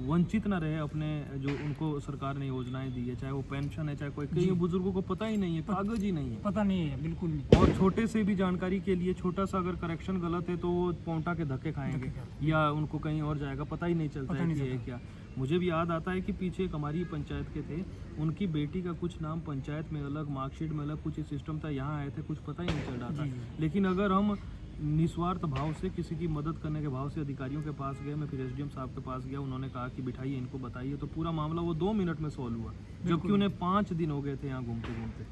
वंचित ना रहे अपने, जो उनको सरकार ने योजनाएं दी है, चाहे वो पेंशन है, चाहे कोई, कई बुजुर्गों को पता ही नहीं है, कागज ही नहीं है, पता नहीं है, बिल्कुल नहीं। और छोटे से भी जानकारी के लिए छोटा सा अगर करेक्शन गलत है तो वो पौंटा के धक्के खाएंगे या उनको कहीं और जाएगा, पता ही नहीं चलता है कि ये क्या। मुझे भी याद आता है कि पीछे एक हमारी पंचायत के थे, उनकी बेटी का कुछ नाम पंचायत में अलग, मार्कशीट में अलग कुछ सिस्टम था, यहाँ आए थे कुछ पता ही नहीं चल रहा था। लेकिन अगर हम निस्वार्थ भाव से किसी की मदद करने के भाव से अधिकारियों के पास गए, मैं फिर एसडीएम साहब के पास गया, उन्होंने कहा कि बिठाइए इनको, बताइए, तो पूरा मामला वो 2 मिनट में सॉल्व हुआ, जबकि उन्हें 5 दिन हो गए थे यहाँ घूमते घूमते।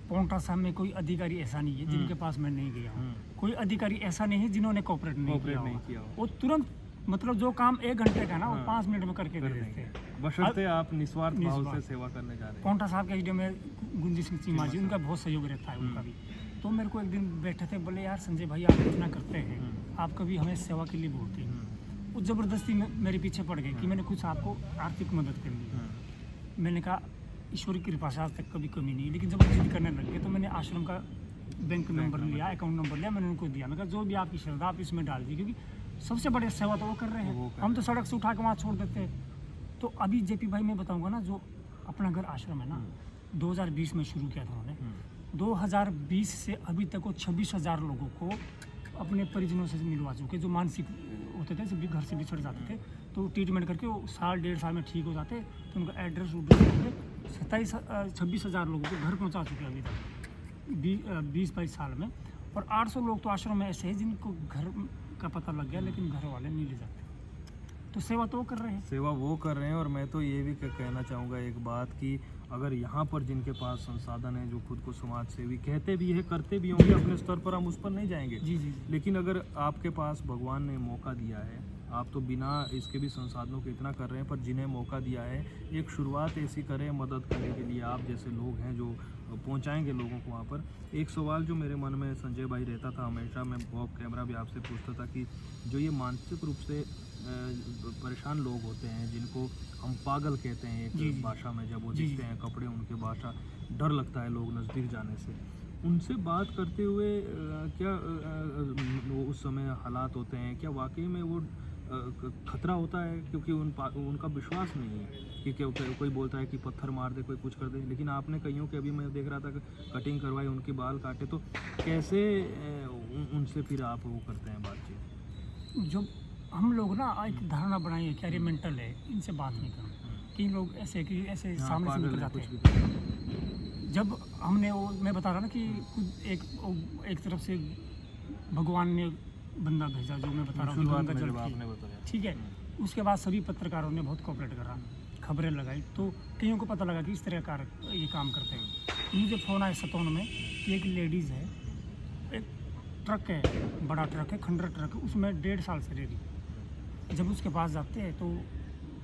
पौंटा साहब में कोई अधिकारी ऐसा नहीं है जिनके पास मैं नहीं गया हूँ। कोई अधिकारी ऐसा नहीं है जिन्होंने कोऑपरेट नहीं किया हो। वो तुरंत, मतलब जो काम 1 घंटे का ना, वो 5 मिनट में करके दे देते हैं, बशर्ते आप निस्वार्थ भाव से सेवा करने जा रहे हैं। पौंटा साहब के एसडीएम में गुंजी सिंह चीमा जी, उनका बहुत सहयोग रहता है उनका भी। तो मेरे को एक दिन बैठे थे, बोले यार संजय भाई आप इतना करते हैं, आप कभी हमें सेवा के लिए बोलते हैं। वो ज़बरदस्ती मेरे पीछे पड़ गए कि मैंने कुछ आपको आर्थिक मदद करनी है। मैंने कहा ईश्वर की कृपा से आज तक कभी कमी नहीं, लेकिन जब जिद करने लग गए तो मैंने आश्रम का बैंक नंबर लिया, अकाउंट नंबर लिया, मैंने उनको दिया। मैं कहा जो भी आपकी श्रद्धा आप इसमें डाल दी, क्योंकि सबसे बड़ी सेवा तो वो कर रहे हैं, हम तो सड़क से उठा के वहाँ छोड़ देते हैं। तो अभी जेपी भाई मैं बताऊँगा ना, जो अपना घर आश्रम है ना, 2020 में शुरू किया था उन्होंने। 2020 से अभी तक वो 26,000 लोगों को अपने परिजनों से मिलवा चुके, जो मानसिक होते थे, सभी घर से बिछड़ जाते थे, तो ट्रीटमेंट करके वो 1.5 साल में ठीक हो जाते। तो उनका एड्रेस 26,000 लोगों को घर पहुंचा चुके हैं अभी तक 20-22 साल में। और 800 लोग तो आश्रम में ऐसे हैं जिनको घर का पता लग गया, लेकिन घर वाले नहीं ले जाते। तो सेवा तो वो कर रहे हैं, सेवा वो कर रहे हैं। और मैं तो ये भी कहना चाहूँगा एक बात कि अगर यहाँ पर जिनके पास संसाधन है, जो खुद को समाज सेवी कहते भी है, करते भी होंगे अपने स्तर पर, हम उस पर नहीं जाएंगे। जी। लेकिन अगर आपके पास भगवान ने मौका दिया है, आप तो बिना इसके भी संसाधनों के इतना कर रहे हैं, पर जिन्हें मौका दिया है, एक शुरुआत ऐसी करें मदद करने के लिए। आप जैसे लोग हैं जो पहुंचाएंगे लोगों को वहाँ पर। एक सवाल जो मेरे मन में संजय भाई रहता था हमेशा, मैं ऑफ कैमरा भी आपसे पूछता था कि जो ये मानसिक रूप से परेशान लोग होते हैं, जिनको हम पागल कहते हैं एक भाषा में, जब वो दिखते हैं कपड़े उनके, भाषा, डर लगता है लोग नज़दीक जाने से, उनसे बात करते हुए क्या वो उस समय हालात होते हैं, क्या वाकई में वो खतरा होता है? क्योंकि उनका विश्वास नहीं है कि कोई बोलता है कि पत्थर मार दे, कोई कुछ कर दे। लेकिन आपने कईयों के, अभी मैं देख रहा था कटिंग करवाई, उनके बाल काटे, तो कैसे उनसे फिर आप वो करते हैं बातचीत? जो हम लोग ना एक धारणा बनाई है कि अरे मेंटल है, इनसे बात नहीं करो। कई लोग ऐसे सामने से निकल जाते हैं। जब हमने वो, मैं बता रहा ना कि खुद एक तरफ से भगवान ने बंदा भेजा, जो मैं बता रहा हूँ, ठीक है। उसके बाद सभी पत्रकारों ने बहुत कोऑपरेट करा, खबरें लगाई, तो कईयों को पता लगा कि इस तरह का ये काम करते हैं। मुझे फ़ोन आया 57 में कि एक लेडीज़ है, एक ट्रक है, बड़ा ट्रक है, खंडर ट्रक है, उसमें 1.5 साल से रह रही। जब उसके पास जाते हैं तो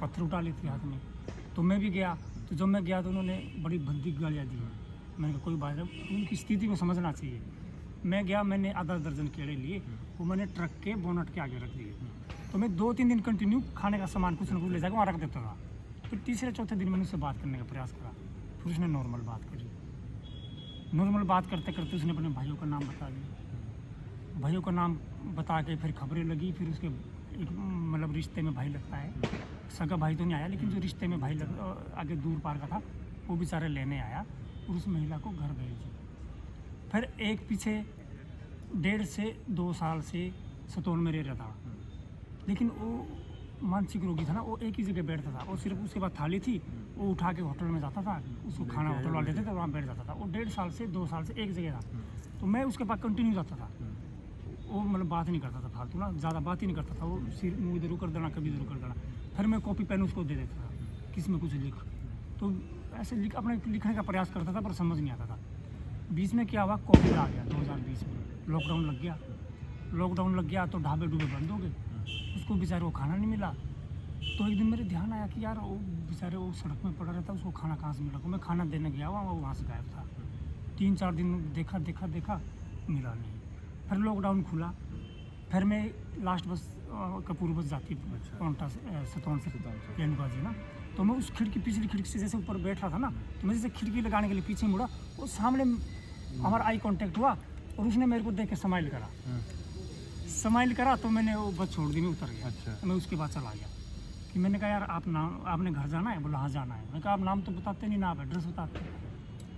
पत्थर उठा लेती हाथ में। तो मैं भी गया, तो जब मैं गया तो उन्होंने बड़ी भद्दी गालियाँ दी। मैंने कहा कोई बात नहीं, उनकी स्थिति को समझना चाहिए। मैं गया, मैंने आधा दर्जन केले लिए, वो मैंने ट्रक के बोनट के आगे रख दिए। तो मैं 2-3 दिन कंटिन्यू खाने का सामान कुछ न कुछ ले जाकर वहाँ रख देता था। फिर तीसरे-चौथे दिन मैंने उससे बात करने का प्रयास करा, फिर उसने नॉर्मल बात करी। नॉर्मल बात करते करते उसने अपने भाइयों का नाम बता दिया। भाइयों का नाम बता के फिर खबरें लगी। फिर उसके एक मतलब रिश्ते में भाई लगता है, सगा भाई तो नहीं आया, लेकिन जो रिश्ते में भाई आगे दूर पार का था, वो बेचारे लेने आया और उस महिला को घर भेजी। फिर एक पीछे 1.5 से 2 साल से सतोन में रह रहा था, लेकिन वो मानसिक रोगी था ना, वो एक ही जगह बैठता था। और सिर्फ उसके बाद थाली थी, वो उठा के होटल में जाता था, उसको खाना होटल वाले देते थे, वहाँ बैठ जाता था। वो 1.5 साल से 2 साल से एक जगह था। तो मैं उसके पास कंटिन्यू जाता था। वो मतलब बात नहीं करता था फालतू ना, ज़्यादा बात ही नहीं करता था। वो सिर मुँह इधर कर देना, कभी इधर कर देना। फिर मैं कॉपी पेन उसको दे देता था, किसमें कुछ लिख। तो ऐसे अपने लिखने का प्रयास करता था, पर समझ नहीं आता था। बीच में क्या हुआ, कोविड आ गया 2020 में, लॉकडाउन लग गया। लॉकडाउन लग गया तो ढाबे डूबे बंद हो गए, उसको बेचारे को खाना नहीं मिला। तो एक दिन मेरे ध्यान आया कि यार वो बेचारे वो सड़क में पड़ा रहता, उसको खाना कहाँ से मिला। तो मैं खाना देने गया वहाँ से गायब था। 3-4 दिन देखा मिला नहीं। फिर लॉकडाउन खुला, फिर मैं लास्ट बस कपूर बस जाती पाउंटा से सतौन से रेणुका जी ना, तो मैं उस खिड़की पिछली खिड़की से जैसे ऊपर बैठ रहा था ना, तो मैं जैसे खिड़की लगाने के लिए पीछे मुड़ा, वो सामने हमारा आई कांटेक्ट हुआ और उसने मेरे को देख के स्माइल करा। तो मैंने वो बस छोड़ दी, मैं उतर गया। तो मैं उसके बाद चला गया कि मैंने कहा यार आपने घर जाना है? बोला हाँ जाना है। मैंने कहा आप नाम तो बताते नहीं ना, आप एड्रेस बताते।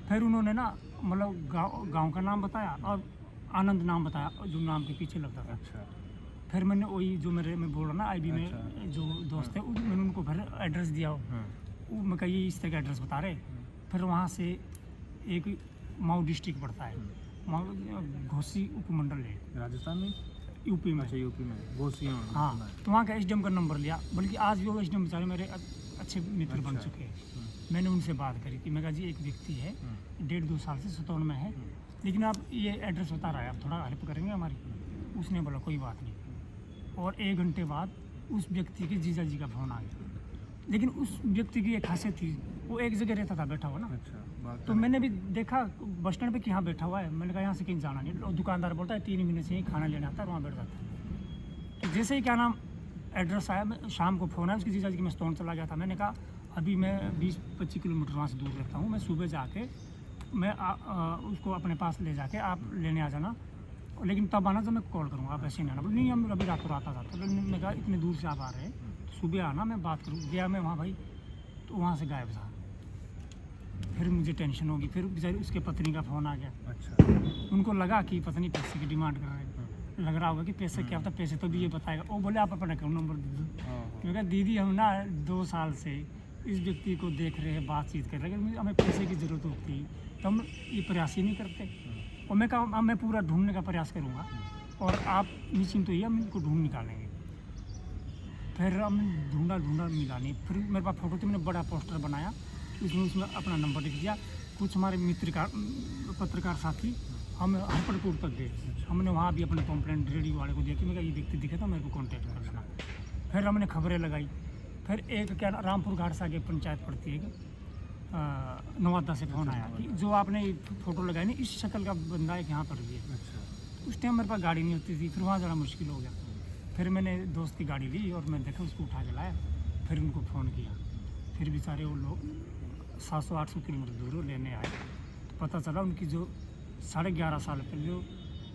फिर उन्होंने ना मतलब गाँव का नाम बताया और आनंद नाम बताया जो नाम के पीछे लगता था। फिर मैंने वही जो मैं बोल रहा ना IB में जो दोस्त थे, मैंने उनको फिर एड्रेस दिया। वो मैं कहा ये इस तरह का एड्रेस बता रहे। फिर वहाँ से एक माऊ डिस्ट्रिक्ट पड़ता है, घोसी उपमंडल है राजस्थान में, यूपी में। अच्छा यूपी में घोसी। हाँ, तो वहाँ का SDM का नंबर लिया, बल्कि आज भी वो SDM बेचारे मेरे अच्छे मित्र बन चुके हैं। मैंने उनसे बात करी कि मैं कहा जी एक व्यक्ति है 1.5-2 साल से सतौन में है, लेकिन आप ये एड्रेस बता रहा है, आप थोड़ा हेल्प करेंगे हमारी? उसने बोला कोई बात नहीं। और 1 घंटे बाद उस व्यक्ति के जीजा जी का फोन आ गया। लेकिन उस व्यक्ति की एक खासियत थी, वो एक जगह रहता था बैठा हुआ ना। तो मैंने भी देखा बस स्टैंड पे कि यहाँ बैठा हुआ है। मैंने कहा यहाँ से कहीं जाना नहीं। और दुकानदार बोलता है 3 महीने से ही खाना लेने आता है, वहाँ बैठ जाता है। तो जैसे ही क्या नाम एड्रेस आया, मैं शाम को फ़ोन आया उसकी जीजा जी की, मैं सतौन चला गया था। मैंने कहा अभी मैं 20-25 किलोमीटर वहाँ से दूर रहता हूँ, मैं सुबह जाके मैं उसको अपने पास ले जाके आप लेने आ जाना, लेकिन तब आना जब मैं कॉल करूँगा, आप ऐसे नहीं आना। बोले नहीं हम अभी रातों रात आ जाते। तो मैंने कहा इतने दूर से आप आ रहे हैं, सुबह आना, मैं बात करूँ। गया मैं वहाँ भाई, तो वहाँ से गायब था। फिर मुझे टेंशन होगी। फिर बेचारी उसके पत्नी का फ़ोन आ गया। उनको लगा कि पत्नी पैसे की डिमांड कर रहे हैं, लग रहा होगा कि पैसे क्या होता, पैसे तो भी ये बताएगा। वो बोले आप अपना अकाउंट नंबर दे दो। मैं कहा दीदी हम ना 2 साल से इस व्यक्ति को देख रहे हैं, बातचीत कर रहे हैं, हमें पैसे की ज़रूरत होती तो हम ये प्रयास ही नहीं करते। और मैं कहा मैं पूरा ढूंढने का प्रयास करूँगा और आप निश्चिंत होइए, हम इनको ढूंढ निकालेंगे। फिर हम ढूंढा मिला नहीं। फिर मेरे पास फ़ोटो थी, मैंने बड़ा पोस्टर बनाया, उसमें अपना नंबर लिख दिया। कुछ हमारे पत्रकार साथी हम हरपटपुर तक गए। हमने वहाँ भी अपने कंप्लेंट रेडियो वाले को दिया कि मेरा ये व्यक्ति दिखे तो मेरे को कांटेक्ट कर लेना। फिर हमने खबरें लगाई। फिर एक क्या रामपुर घाट से आगे पंचायत पड़ती है, नवादा से फ़ोन आया कि जो आपने फ़ोटो लगाई ना, इस शक्ल का बंदा एक यहाँ पर भी है। उस टाइम मेरे पास गाड़ी नहीं होती थी, फिर वहाँ ज़रा मुश्किल हो गया। फिर मैंने दोस्त की गाड़ी ली और मैं देखा उसको उठा के लाया। फिर उनको फ़ोन किया। फिर बेचारे वो लोग 700-800 किलोमीटर दूर लेने आए। तो पता चला उनकी जो 11.5 साल पहले जो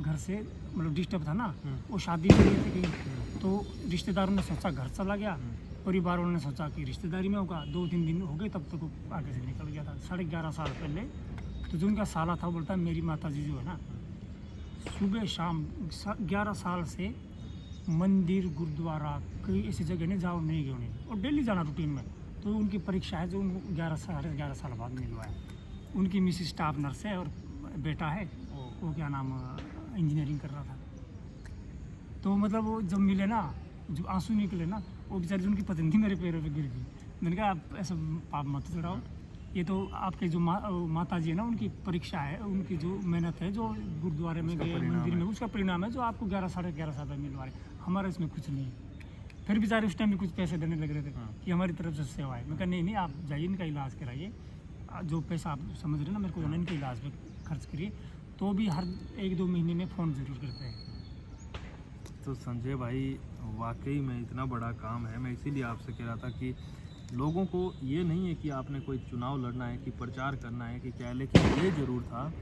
घर से मतलब डिस्टर्ब था ना, वो शादी के लिए थे कहीं। तो रिश्तेदारों ने सोचा घर चला गया, परिवार वालों ने सोचा कि रिश्तेदारी में होगा। 2-3 दिन हो गए तब तक वो आगे से निकल गया था। 11.5 साल पहले तो जो उनका साला था, बोलता है मेरी माता जी जो है ना, सुबह शाम 11 साल से मंदिर गुरुद्वारा कई ऐसी जगह नहीं जाओ नहीं गए उन्हें, और डेली जाना रूटीन में। तो उनकी परीक्षा है जो उनको 11 साल बाद मिलवा है। उनकी मिसिस स्टाफ नर्स है और बेटा है वो क्या नाम इंजीनियरिंग कर रहा था। तो मतलब वो जब मिले ना, जो आंसू निकले ना, वो बेचारी उनकी पत्नी थी मेरे पैरों पे गिर गई। मैंने कहा आप ऐसा पाप मत चढ़ाओ, ये तो आपके जो माता जी है ना, उनकी परीक्षा है, उनकी जो मेहनत है, जो गुरुद्वारे में गए मंदिर में, उसका परिणाम है जो आपको 11-11.5 साल मिलवा रहे। हमारा इसमें कुछ नहीं है। फिर बेचारे उस टाइम भी कुछ पैसे देने लग रहे थे कि हमारी तरफ से सेवा है। मैं कहा नहीं आप जाइए, इनका इलाज कराइए, जो पैसा आप समझ रहे हैं ना मेरे को देना, इनके इलाज पे खर्च करिए। तो भी हर 1-2 महीने में फ़ोन ज़रूर करते हैं। तो संजय भाई वाकई में इतना बड़ा काम है। मैं इसीलिए आपसे कह रहा था कि लोगों को ये नहीं है कि आपने कोई चुनाव लड़ना है कि प्रचार करना है कि क्या है, लेकिन ये ज़रूर था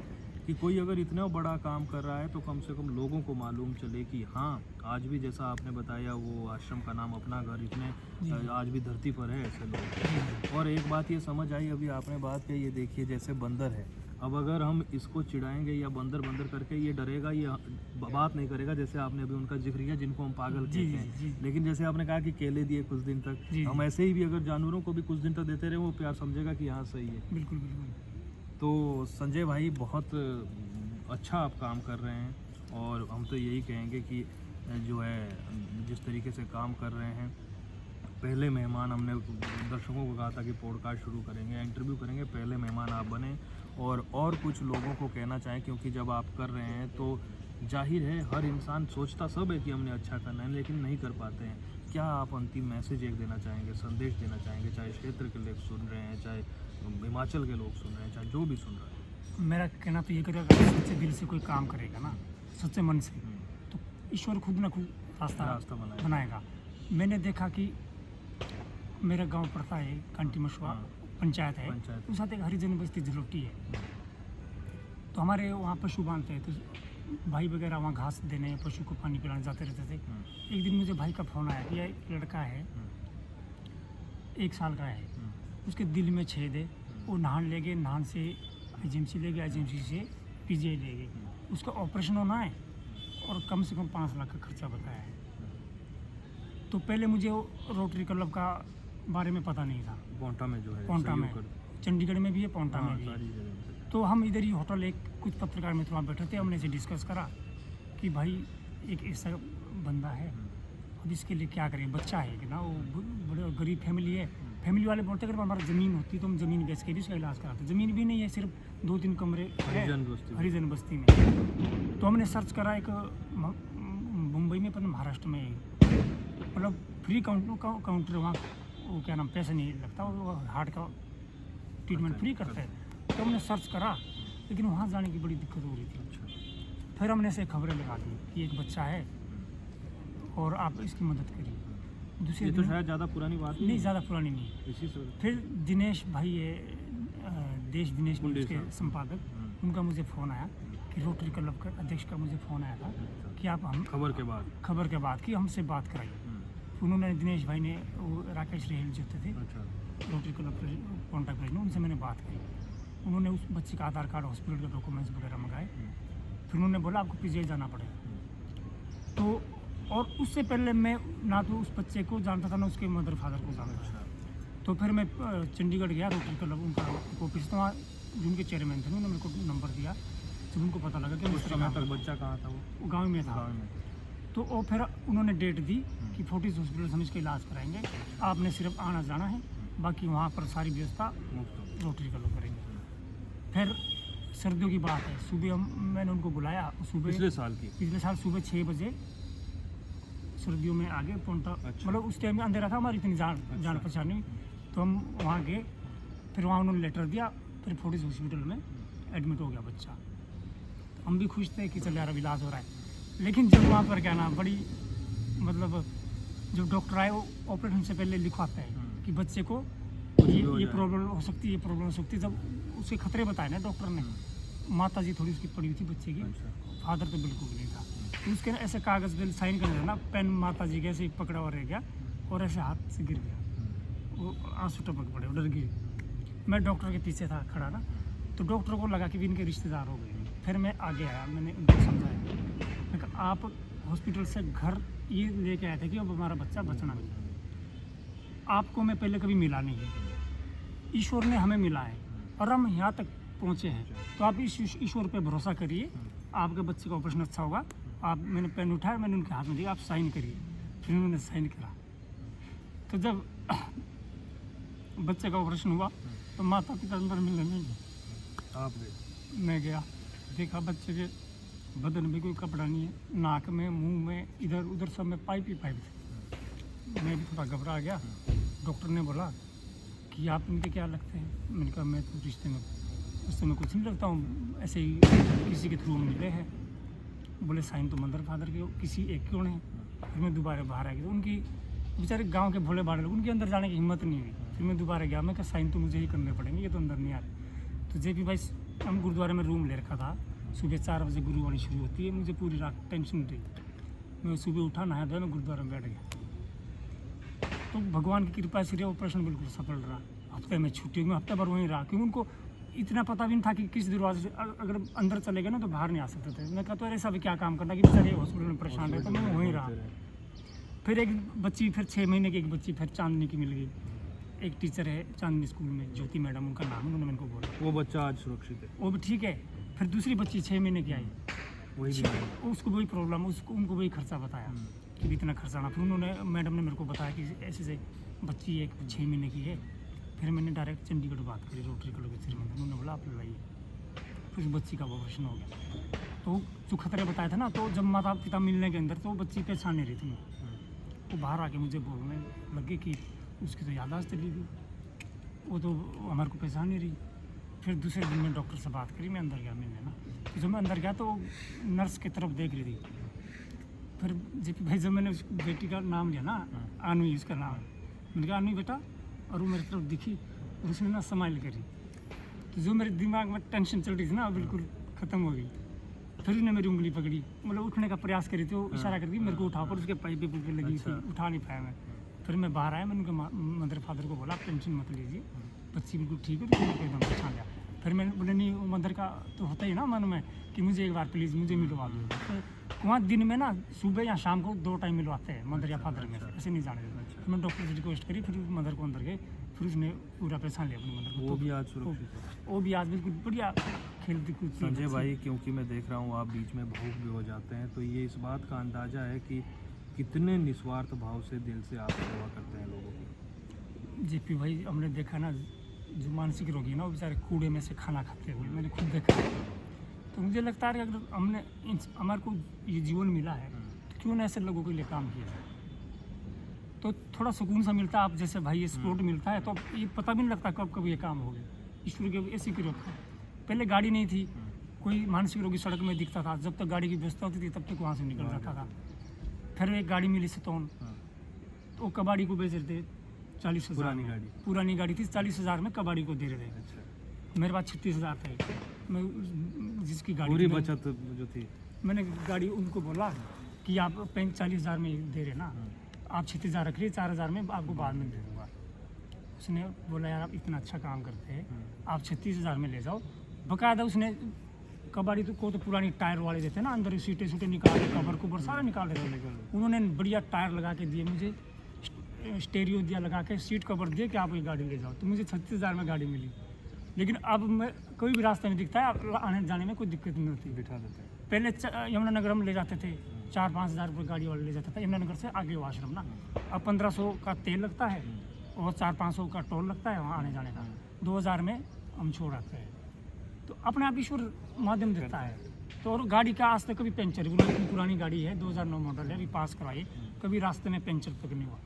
कि कोई अगर इतना बड़ा काम कर रहा है तो कम से कम लोगों को मालूम चले कि हाँ, आज भी जैसा आपने बताया वो आश्रम का नाम अपना घर, इतने आज भी धरती पर है ऐसे लोग। और एक बात ये समझ आई, अभी आपने बात कही, ये देखिए जैसे बंदर है, अब अगर हम इसको चिढ़ाएंगे या बंदर करके ये डरेगा, ये बात नहीं करेगा, जैसे आपने अभी उनका जिक्र किया जिनको हम पागल कहते हैं। लेकिन जैसे आपने कहा कि केले दिए कुछ दिन तक, हम ऐसे ही भी अगर जानवरों को भी कुछ दिन तक देते रहे, वो प्यार समझेगा कि हाँ सही है। बिल्कुल। तो संजय भाई बहुत अच्छा आप काम कर रहे हैं, और हम तो यही कहेंगे कि जो है जिस तरीके से काम कर रहे हैं, पहले मेहमान हमने दर्शकों को कहा था कि पॉडकास्ट शुरू करेंगे, इंटरव्यू करेंगे, पहले मेहमान आप बने और कुछ लोगों को कहना चाहें, क्योंकि जब आप कर रहे हैं तो जाहिर है हर इंसान सोचता सब है कि हमने अच्छा करना है, लेकिन नहीं कर पाते हैं। क्या आप अंतिम मैसेज एक देना चाहेंगे, संदेश देना चाहेंगे, चाहे क्षेत्र के लोग सुन रहे हैं, चाहे हिमाचल के लोग सुन रहे हैं, चाहे जो भी सुन रहे हैं? मेरा कहना तो ये करेगा, अगर सच्चे दिल से कोई काम करेगा ना, सच्चे मन से, तो ईश्वर खुद ना खुद रास्ता बनाएगा। मैंने देखा कि मेरा गांव पड़ता है कांटी मशुआ, हाँ। पंचायत है, पंचायत। उस साथ एक हरिजन बस्ती झलोटी है। तो हमारे वहाँ पशु बांधते हैं, तो भाई वगैरह वहाँ घास देने, पशु को पानी पिलाने जाते रहते थे। एक दिन मुझे भाई का फ़ोन आया कि एक लड़का है, 1 साल का है, उसके दिल में छेद है, वो नहान ले गए, नहान से एजेंसी ले गए, एजेंसी से पीजीआई ले गए, उसका ऑपरेशन होना है और कम से कम 5 लाख का खर्चा बताया है। तो पहले मुझे वो रोटरी क्लब का बारे में पता नहीं था। पोंटा में जो है, पोंटा में, चंडीगढ़ में भी है, पोंटा में भी है। सारी जगह। तो हम इधर ही होटल, एक कुछ पत्रकार मित्र वहाँ बैठे थे, हमने इसे डिस्कस करा कि भाई एक ऐसा बंदा है, अब इसके लिए क्या करें, बच्चा है कि ना, वो बड़े गरीब फैमिली है। फैमिली वाले बोलते अगर हमारा ज़मीन होती तो हम ज़मीन बेच के भी उसका इलाज कराते। ज़मीन भी नहीं है, सिर्फ 2-3 कमरे है हरिजन बस्ती में। तो हमने सर्च करा, एक मुंबई में, पर महाराष्ट्र में, मतलब फ्री काउंटर वहाँ, वो क्या नाम, पैसा नहीं लगता, वो हार्ट का ट्रीटमेंट फ्री करते हैं। तो हमने सर्च करा, लेकिन वहाँ जाने की बड़ी दिक्कत हो रही थी। फिर हमने ऐसे खबरें लगा दी कि एक बच्चा है और आप इसकी मदद करिए। दूसरे ये तो दिन, शायद ज़्यादा पुरानी बात नहीं ज़्यादा पुरानी नहीं, इसी से। फिर दिनेश भाई है, देश दिनेश न्यूज़ के साहब। संपादक, उनका मुझे फ़ोन आया कि रोटरी क्लब का अध्यक्ष का मुझे फ़ोन आया था कि आप हम खबर के बाद कि हमसे बात कराइए। उन्होंने, दिनेश भाई ने, वो राकेश रेहल जो थे अच्छा। रोटरी क्लब कॉन्टैक्ट प्रेसिडेंट, उनसे मैंने बात की। उन्होंने उस बच्चे का आधार कार्ड, हॉस्पिटल के डॉक्यूमेंट्स वगैरह मंगाए। फिर उन्होंने बोला आपको पीजीआई जाना पड़ेगा। तो और उससे पहले मैं ना तो उस बच्चे को जानता था, ना उसके मदर फादर को जानता था। तो फिर मैं चंडीगढ़ गया, रोटरी क्लब उनका ऑफिस, तो वहाँ जिनके चेयरमैन थे उन्होंने मेरे को नंबर दिया। जब उनको पता लगा कि उस समय तक बच्चा कहाँ था? वो गाँव में था। तो वो फिर उन्होंने डेट दी कि फोर्टिस हॉस्पिटल से हम इसका इलाज कराएंगे, आपने सिर्फ आना जाना है, बाकी वहाँ पर सारी व्यवस्था रोटरी क्लब करेंगे। फिर सर्दियों की बात है, सुबह मैंने उनको बुलाया, सुबह पिछले साल सुबह 6 बजे, सर्दियों में आगे पोंटा, मतलब उस टाइम में अंधेरा था, हमारी इतनी जान पहचान नहीं। तो हम वहाँ गए, फिर वहाँ उन्होंने लेटर दिया, फिर फोर्टिस हॉस्पिटल में एडमिट हो गया बच्चा। हम भी खुश थे कि चल यार अब इलाज हो रहा है। लेकिन जब वहाँ पर क्या ना, बड़ी मतलब जो डॉक्टर आए वो ऑपरेशन से पहले लिखवाता है कि बच्चे को ये प्रॉब्लम हो सकती है, ये प्रॉब्लम हो सकती है। जब उसके खतरे बताए ना डॉक्टर ने, माता जी थोड़ी उसकी पड़ी हुई थी बच्चे की, फादर तो बिल्कुल भी नहीं था। तो उसके ऐसे कागज़ पे साइन करने ना, पेन माता जी के ऐसे पकड़ा हुआ रह गया और ऐसे हाथ से गिर गया, वो आंसू टपक पड़े, डर गई। मैं डॉक्टर के पीछे था खड़ा ना, तो डॉक्टर को लगा कि भी इनके रिश्तेदार हो गए। फिर मैं आगे आया, मैंने उनको समझाया, मैं कहा आप हॉस्पिटल से घर ये लेके आए थे कि अब हमारा बच्चा बचना नहीं। आपको मैं पहले कभी मिला नहीं है, ईश्वर ने हमें मिला है और हम यहाँ तक पहुँचे हैं। तो आप इस ईश्वर पे भरोसा करिए, आपके बच्चे का ऑपरेशन अच्छा होगा। आप, मैंने पेन उठाया, मैंने उनके हाथ में दिया, आप साइन करिए। फिर उन्होंने साइन करा। तो जब बच्चे का ऑपरेशन हुआ तो माता पिता अंदर मिलने नहीं गए। आप गए? मैं गया, देखा बच्चे के बदन में कोई कपड़ा नहीं है, नाक में, मुंह में, इधर उधर सब में पाइप ही पाइप थे। मैं भी थोड़ा घबरा गया। डॉक्टर ने बोला कि आप इनके क्या लगते हैं? मैंने कहा मैं तो रिश्ते में कुछ नहीं लगता हूँ, ऐसे ही किसी के थ्रू मिले हैं। बोले साइन तो मदर फादर के किसी एक के होने हैं। फिर मैं दोबारा बाहर आ गया, तो उनकी बेचारे गांव के भोले भाले लोग, उनके अंदर जाने की हिम्मत नहीं हुई। फिर मैं दोबारा गया, मैं कहा साइन तो मुझे ही करने पड़ेंगे, ये तो अंदर नहीं आ रहे। तो जेपी भाई, हम गुरुद्वारे में रूम ले रखा था, सुबह 4 बजे गुरुवाणी शुरू होती है, मुझे पूरी रात टेंशन रही। मैं सुबह उठा, नहाया धोया, मैं गुरुद्वारे में बैठ गया। तो भगवान की कृपा से ऑपरेशन बिल्कुल सफल रहा। हफ्ते में छुट्टी में हफ्ते भर वहीं रहा, क्योंकि उनको इतना पता भी नहीं था कि किस दरवाजे से अगर अंदर चले गए ना तो बाहर नहीं आ सकते थे। मैं कहता ऐसा भी क्या काम करना कि बेचारे हॉस्पिटल में परेशान रहे, तो मैं वहीं रहा। फिर एक बच्ची, फिर 6 महीने की एक बच्ची फिर चांदनी की मिल गई। एक टीचर है चांदनी स्कूल में, ज्योति मैडम उनका नाम, उन्होंने मेरे को बोला वो बच्चा आज सुरक्षित है, वो भी ठीक है। फिर दूसरी बच्ची 6 महीने की आई, उसको वही प्रॉब्लम, उनको वही खर्चा बताया कि भी इतना खर्चा ना। फिर उन्होंने, मैडम ने मेरे को बताया कि ऐसे से बच्ची एक 6 महीने की है। फिर मैंने डायरेक्ट चंडीगढ़ बात करी, रोटरी क्लब के चेयरमैन, उन्होंने बोला आप लाइए। फिर उस बच्ची का ऑपरेशन हो गया। तो जो खतरे बताया था ना, तो जब माता पिता मिलने के अंदर तो बच्ची पहचान नहीं रही थी। वो बाहर आके मुझे बोलने लगे कि उसकी तो याददाश्त चली गई, वो तो हमारे को पहचान नहीं रही। फिर दूसरे दिन में डॉक्टर से बात करी, मैं अंदर गया मिलने ना। तो जब मैं अंदर गया तो नर्स की तरफ देख रही थी। फिर जेपी भाई जब मैंने उस बेटी का नाम लिया ना, आनवी उसका नाम, मैंने कहा आनवी बेटा, और वो मेरी तरफ दिखी और उसने ना स्माइल करी। तो जो मेरे दिमाग में टेंशन चल रही थी ना, बिल्कुल ख़त्म हो गई। फिर उसने मेरी उंगली पकड़ी, मतलब उठने का प्रयास करी थी, वो इशारा कर दी मेरे को उठा, पर उसके पाइप पे लगी थी, उठा नहीं पाया मैं। फिर मैं बाहर आया, मैंने उनके मदर फादर को बोला आप टेंशन मत लीजिए, बच्ची बिल्कुल ठीक है, तो मेरे को एकदम पहचान लिया। फिर मैंने बोले नहीं, वो मदर का तो होता ही ना मन में कि मुझे एक बार प्लीज़ मुझे मिलवा दो। तो वहाँ दिन में ना सुबह या शाम को 2 टाइम मिलवाते हैं मदर या फादर में से, ऐसे नहीं जाने देते। फिर मैं डॉक्टर से रिक्वेस्ट करी, फिर मदर को अंदर गए, फिर उसने पूरा पहचान लिया अपनी मदर को। वो भी आज सुरक्षित है। वो भी आज बिल्कुल बढ़िया खेलती कूदती। संजय भाई, क्योंकि मैं देख रहा हूँ आप बीच में भावुक भी हो जाते हैं, तो ये इस बात का अंदाज़ा है कि कितने निस्वार्थ भाव से दिल से आप सेवा करते हैं लोगों की। जेपी भाई, हमने देखा ना जो मानसिक रोगी है ना, वो बेचारे कूड़े में से खाना खाते हुए मैंने खुद देखा है। तो मुझे लगता है कि अगर हमने हमारे को ये जीवन मिला है तो क्यों ना ऐसे लोगों के लिए काम किया जाए, तो थोड़ा सुकून सा मिलता है। आप जैसे भाई ये सपोर्ट मिलता है तो ये पता भी नहीं लगता कब कब ये काम हो गया। ईश्वर की ऐसी कृपा। पहले गाड़ी नहीं थी, कोई मानसिक रोगी सड़क में दिखता था, जब तक गाड़ी की व्यवस्था होती थी तब तक वहाँ से निकल जाता था। फिर एक गाड़ी मिली सतौन, तो कबाड़ी को बेच रहे थे 40,000। पुरानी गाड़ी थी, 40,000 में कबाड़ी को दे रहे थे। अच्छा। मेरे पास 36,000 थे। मैं जिसकी गाड़ी पूरी बचत जो थी, मैंने गाड़ी उनको बोला कि आप 40,000 में दे रहे ना, आप 36,000 रख लीजिए, 4,000 में आपको बाद में दे दूँगा। उसने बोला यार आप इतना अच्छा काम करते हैं, आप 36,000 में ले जाओ। बाकायदा उसने कबाड़ी को तो पुरानी टायर वाले देते ना, अंदर सीटें निकाल के कवर कुबर सारा निकाल देते। उन्होंने बढ़िया टायर लगा के दिए मुझे, स्टेरियो दिया लगा के, सीट कवर दिए कि आप ये गाड़ी ले जाओ। तो मुझे 36,000 में गाड़ी मिली। लेकिन अब मैं कोई भी रास्ते में दिखता है, आने जाने में कोई दिक्कत नहीं होती, बिठा देते हैं। पहले यमुनानगर हम ले जाते थे, 4-5 हज़ार रुपये गाड़ी वाले ले जाता था यमुनानगर से आगे वो आश्रम ना। अब 1500 का तेल लगता है और 400-500 का टोल लगता है वहाँ आने जाने का। 2000 में हम छोड़ आते हैं। तो अपने आप ईश्वर माध्यम देता है। तो और गाड़ी का आज तक कभी पंचर, इतनी पुरानी गाड़ी है, 2009 मॉडल है, अभी पास करवाइए, कभी रास्ते में पंचर तक नहीं हुआ।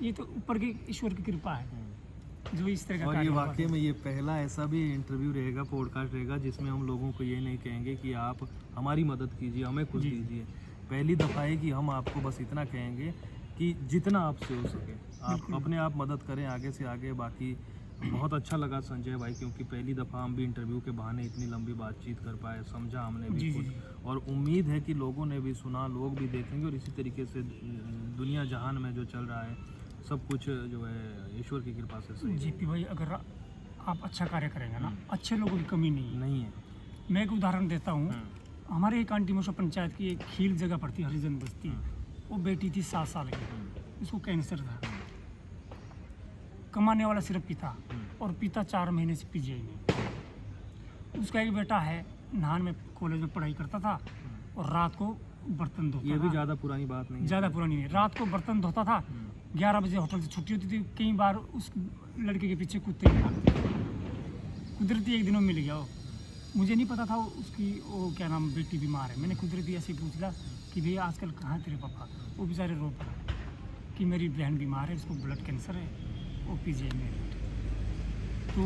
ये तो ऊपर की ईश्वर की कृपा है जो इस तरह का। और ये वाकई में ये पहला ऐसा भी इंटरव्यू रहेगा, पॉडकास्ट रहेगा, जिसमें हम लोगों को ये नहीं कहेंगे कि आप हमारी मदद कीजिए, हमें कुछ दीजिए। पहली दफ़ा है कि हम आपको बस इतना कहेंगे कि जितना आपसे हो सके आप अपने आप मदद करें आगे से आगे। बाकी बहुत अच्छा लगा संजय भाई, क्योंकि पहली दफ़ा हम भी इंटरव्यू के बहाने इतनी लंबी बातचीत कर पाए, समझा हमने भी कुछ, और उम्मीद है कि लोगों ने भी सुना, लोग भी देखेंगे। और इसी तरीके से दुनिया जहान में जो चल रहा है सब कुछ जो है ईश्वर की कृपा से सही। जेपी भाई, अगर आप अच्छा कार्य करेंगे ना, अच्छे लोगों की कमी नहीं है। मैं एक उदाहरण देता हूँ। हमारे एक आंटी मोशा पंचायत की एक खील जगह पड़ती है, हरिजन बस्ती। वो बेटी थी 7 साल की, उसको कैंसर था। कमाने वाला सिर्फ पिता, और पिता 4 महीने से पीजीआई में। उसका एक बेटा है, नाहन में कॉलेज में पढ़ाई करता था और रात को बर्तन धोता था। ये भी ज़्यादा पुरानी बात नहीं है, ज़्यादा पुरानी नहीं। रात को बर्तन धोता था, 11 बजे होटल से छुट्टी होती थी, कई बार उस लड़के के पीछे कुत्ते भागते थे। कुदरती एक दिनों मिल गया वो। मुझे नहीं पता था उसकी वो क्या नाम बेटी बीमार है। मैंने कुदरती ऐसे ही पूछ लिया कि भैया आजकल कहाँ तेरे पापा। वो बेचारे रो पड़ा कि मेरी बहन बीमार है, उसको ब्लड कैंसर है, वो पीजीआई में है। तो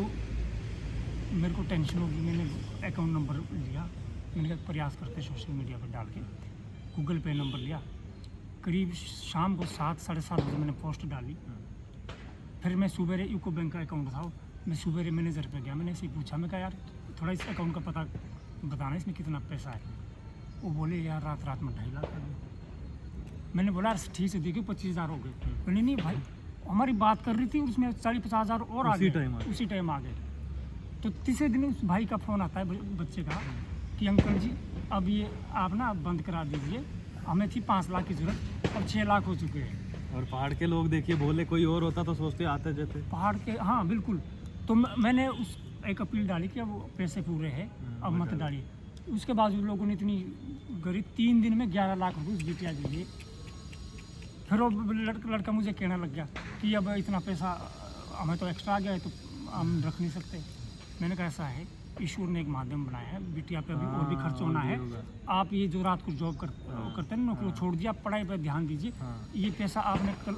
मेरे को टेंशन होगी। मैंने अकाउंट नंबर लिया, मैंने कहा प्रयास करते सोशल मीडिया पर डाल के, गूगल पे नंबर लिया। करीब शाम को 7-7:30 बजे मैंने पोस्ट डाली। फिर मैं सुबह यूको बैंक का अकाउंट था, मैं सुबह मैनेजर पे गया, मैंने ऐसे ही पूछा, मैं कहा यार थोड़ा इस अकाउंट का पता बताना, इसमें कितना पैसा है। वो बोले यार रात में 2.5 लाख आ गए। मैंने बोला ठीक से देखिए 25,000 हो गए। बोले नहीं भाई, हमारी बात कर रही थी और उसमें 40-50 हज़ार और आ गए, उसी टाइम आ गए। तो तीसरे दिन उस भाई का फ़ोन आता है बच्चे का कि अंकल जी अब ये आप ना बंद करा दीजिए, हमें थी 5 लाख की ज़रूरत, अब 6 लाख हो चुके हैं। और पहाड़ के लोग देखिए, भोले कोई और होता तो सोचते आते जाते। पहाड़ के, हाँ बिल्कुल। तो मैंने उस एक अपील डाली कि अब पैसे पूरे हैं, अब मत डालिए। उसके बाद उन लोगों ने इतनी गरीब 3 दिन में 11 लाख रुपये उस बिटिया के लिए। फिर वो लड़का मुझे कहने लग गया कि अब इतना पैसा हमें तो एक्स्ट्रा आ गया है, तो हम रख नहीं सकते। मैंने कहा ऐसा है, ईश्वर ने एक माध्यम बनाया है, बिटिया पे अभी और भी खर्च हाँ, होना और भी है। होगा। आप ये जो रात को जॉब करते हैं नौकरी छोड़ दिया, आप पढ़ाई पर ध्यान दीजिए। हाँ। ये पैसा आपने कल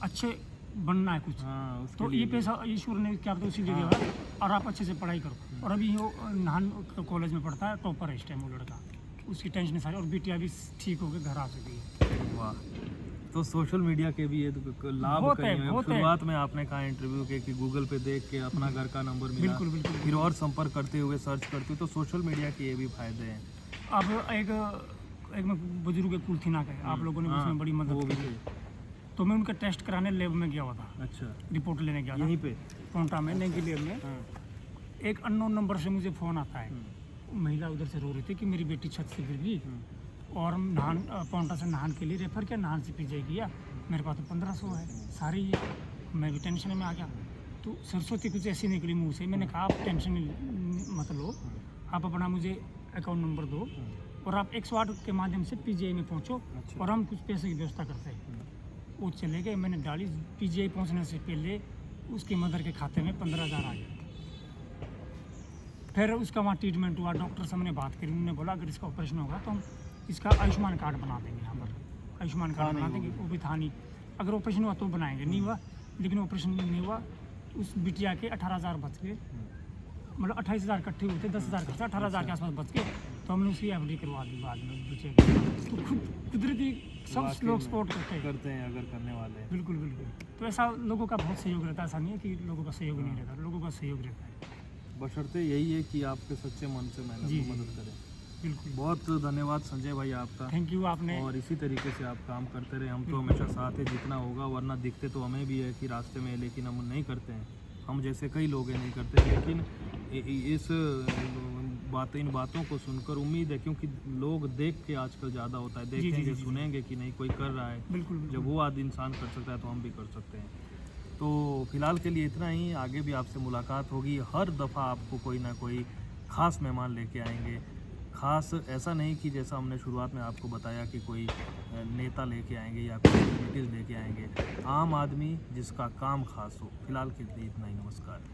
अच्छे बनना है कुछ, हाँ, उसके तो लिए ये भी। पैसा ईश्वर ने क्या पता उसी जगह है, और आप अच्छे से पढ़ाई करो। और अभी वो नान कॉलेज में पढ़ता है, टॉपर है इस टाइम वो लड़का, उसकी टेंशन सारी, और बिटिया भी ठीक होकर घर आ चुकी है। वाह, तो सोशल मीडिया के भी ये तो लाभ बहुत कई है, हैं। बहुत है। शुरुआत में आपने कहा इंटरव्यू के कि गूगल पे देख के अपना घर का नंबर मिला, बिल्कुल बिल्कुल। फिर और संपर्क करते हुए सर्च करते हुए, तो सोशल मीडिया के ये भी फायदे हैं। अब एक मैं बुजुर्ग कुलथीना का है, आप लोगों ने हाँ, उसमें बड़ी वो मदद भी की। थे। तो मैं उनका टेस्ट कराने लैब में गया हुआ था, अच्छा, रिपोर्ट लेने गया था यहीं पे। पोंटा में, नई लैब में। हाँ, एक अननोन नंबर से मुझे फ़ोन आता है, महिला उधर से रो रही थी कि मेरी बेटी छत से गिर गई और पोंटा से नहान के लिए रेफर किया, नहान से पीजे किया। मेरे पास तो 1500 है सारी ये, मैं भी टेंशन में आ गया। तो सरस्वती कुछ ऐसी निकली मुंह से, मैंने कहा आप टेंशन मत लो, आप अपना मुझे अकाउंट नंबर दो और आप 108 के माध्यम से पीजीआई में पहुंचो अच्छा। और हम कुछ पैसे की व्यवस्था करते हैं। वो चले गए, मैंने डाली, पीजीआई पहुंचने से पहले उसकी मदर के खाते में 15,000 आ गए। फिर उसका वहाँ ट्रीटमेंट हुआ, डॉक्टर से मैंने बात करी, उन्होंने बोला अगर इसका ऑपरेशन होगा तो हम इसका आयुष्मान कार्ड बना देंगे, यहाँ पर आयुष्मान कार्ड बना देंगे। वो भी था नहीं, अगर ऑपरेशन हुआ तो बनाएंगे, नहीं हुआ, लेकिन ऑपरेशन नहीं हुआ। उस बिटिया के 18,000 बच गए, मतलब 28,000 इकट्ठे हुए थे, 10,000 खर्चा, 18,000 के आसपास बच गए। तो हमने उसकी एफडी करवा दी बाद में बिटिया की। तो खुद कुदरती सब वाकई लोग में सपोर्ट करते हैं। करते हैं अगर करने वाले हैं। बिल्कुल बिल्कुल। तो ऐसा लोगों का बहुत सहयोग रहता है, ऐसा नहीं है कि लोगों का सहयोग नहीं रहता, लोगों का सहयोग रहता है। बशर्ते यही है कि आपके सच्चे मन से मेहनत जी, को जी। मदद करें। बिल्कुल, बहुत धन्यवाद संजय भाई आपका, थैंक यू। आपने और इसी तरीके से आप काम करते रहे। हम तो हमेशा साथ है जितना होगा, वरना दिखते तो हमें भी है कि रास्ते में, लेकिन हम नहीं करते हैं। हम जैसे कई लोग हैं नहीं करते, लेकिन इस इन बातों को सुनकर उम्मीद है, क्योंकि लोग देख के आजकल ज़्यादा होता है, जी, जी, देखेंगे जी। सुनेंगे कि नहीं कोई कर रहा है, बिल्कुल जब बिल्कुल। वो आदि इंसान कर सकता है तो हम भी कर सकते हैं। तो फिलहाल के लिए इतना ही, आगे भी आपसे मुलाकात होगी। हर दफ़ा आपको कोई ना कोई ख़ास मेहमान लेके आएंगे। ख़ास ऐसा नहीं कि जैसा हमने शुरुआत में आपको बताया कि कोई नेता लेके आएंगे या कोई सेलिब्रिटीज़ लेके आएंगे, आम आदमी जिसका काम ख़ास हो। फिलहाल के लिए इतना ही, नमस्कार।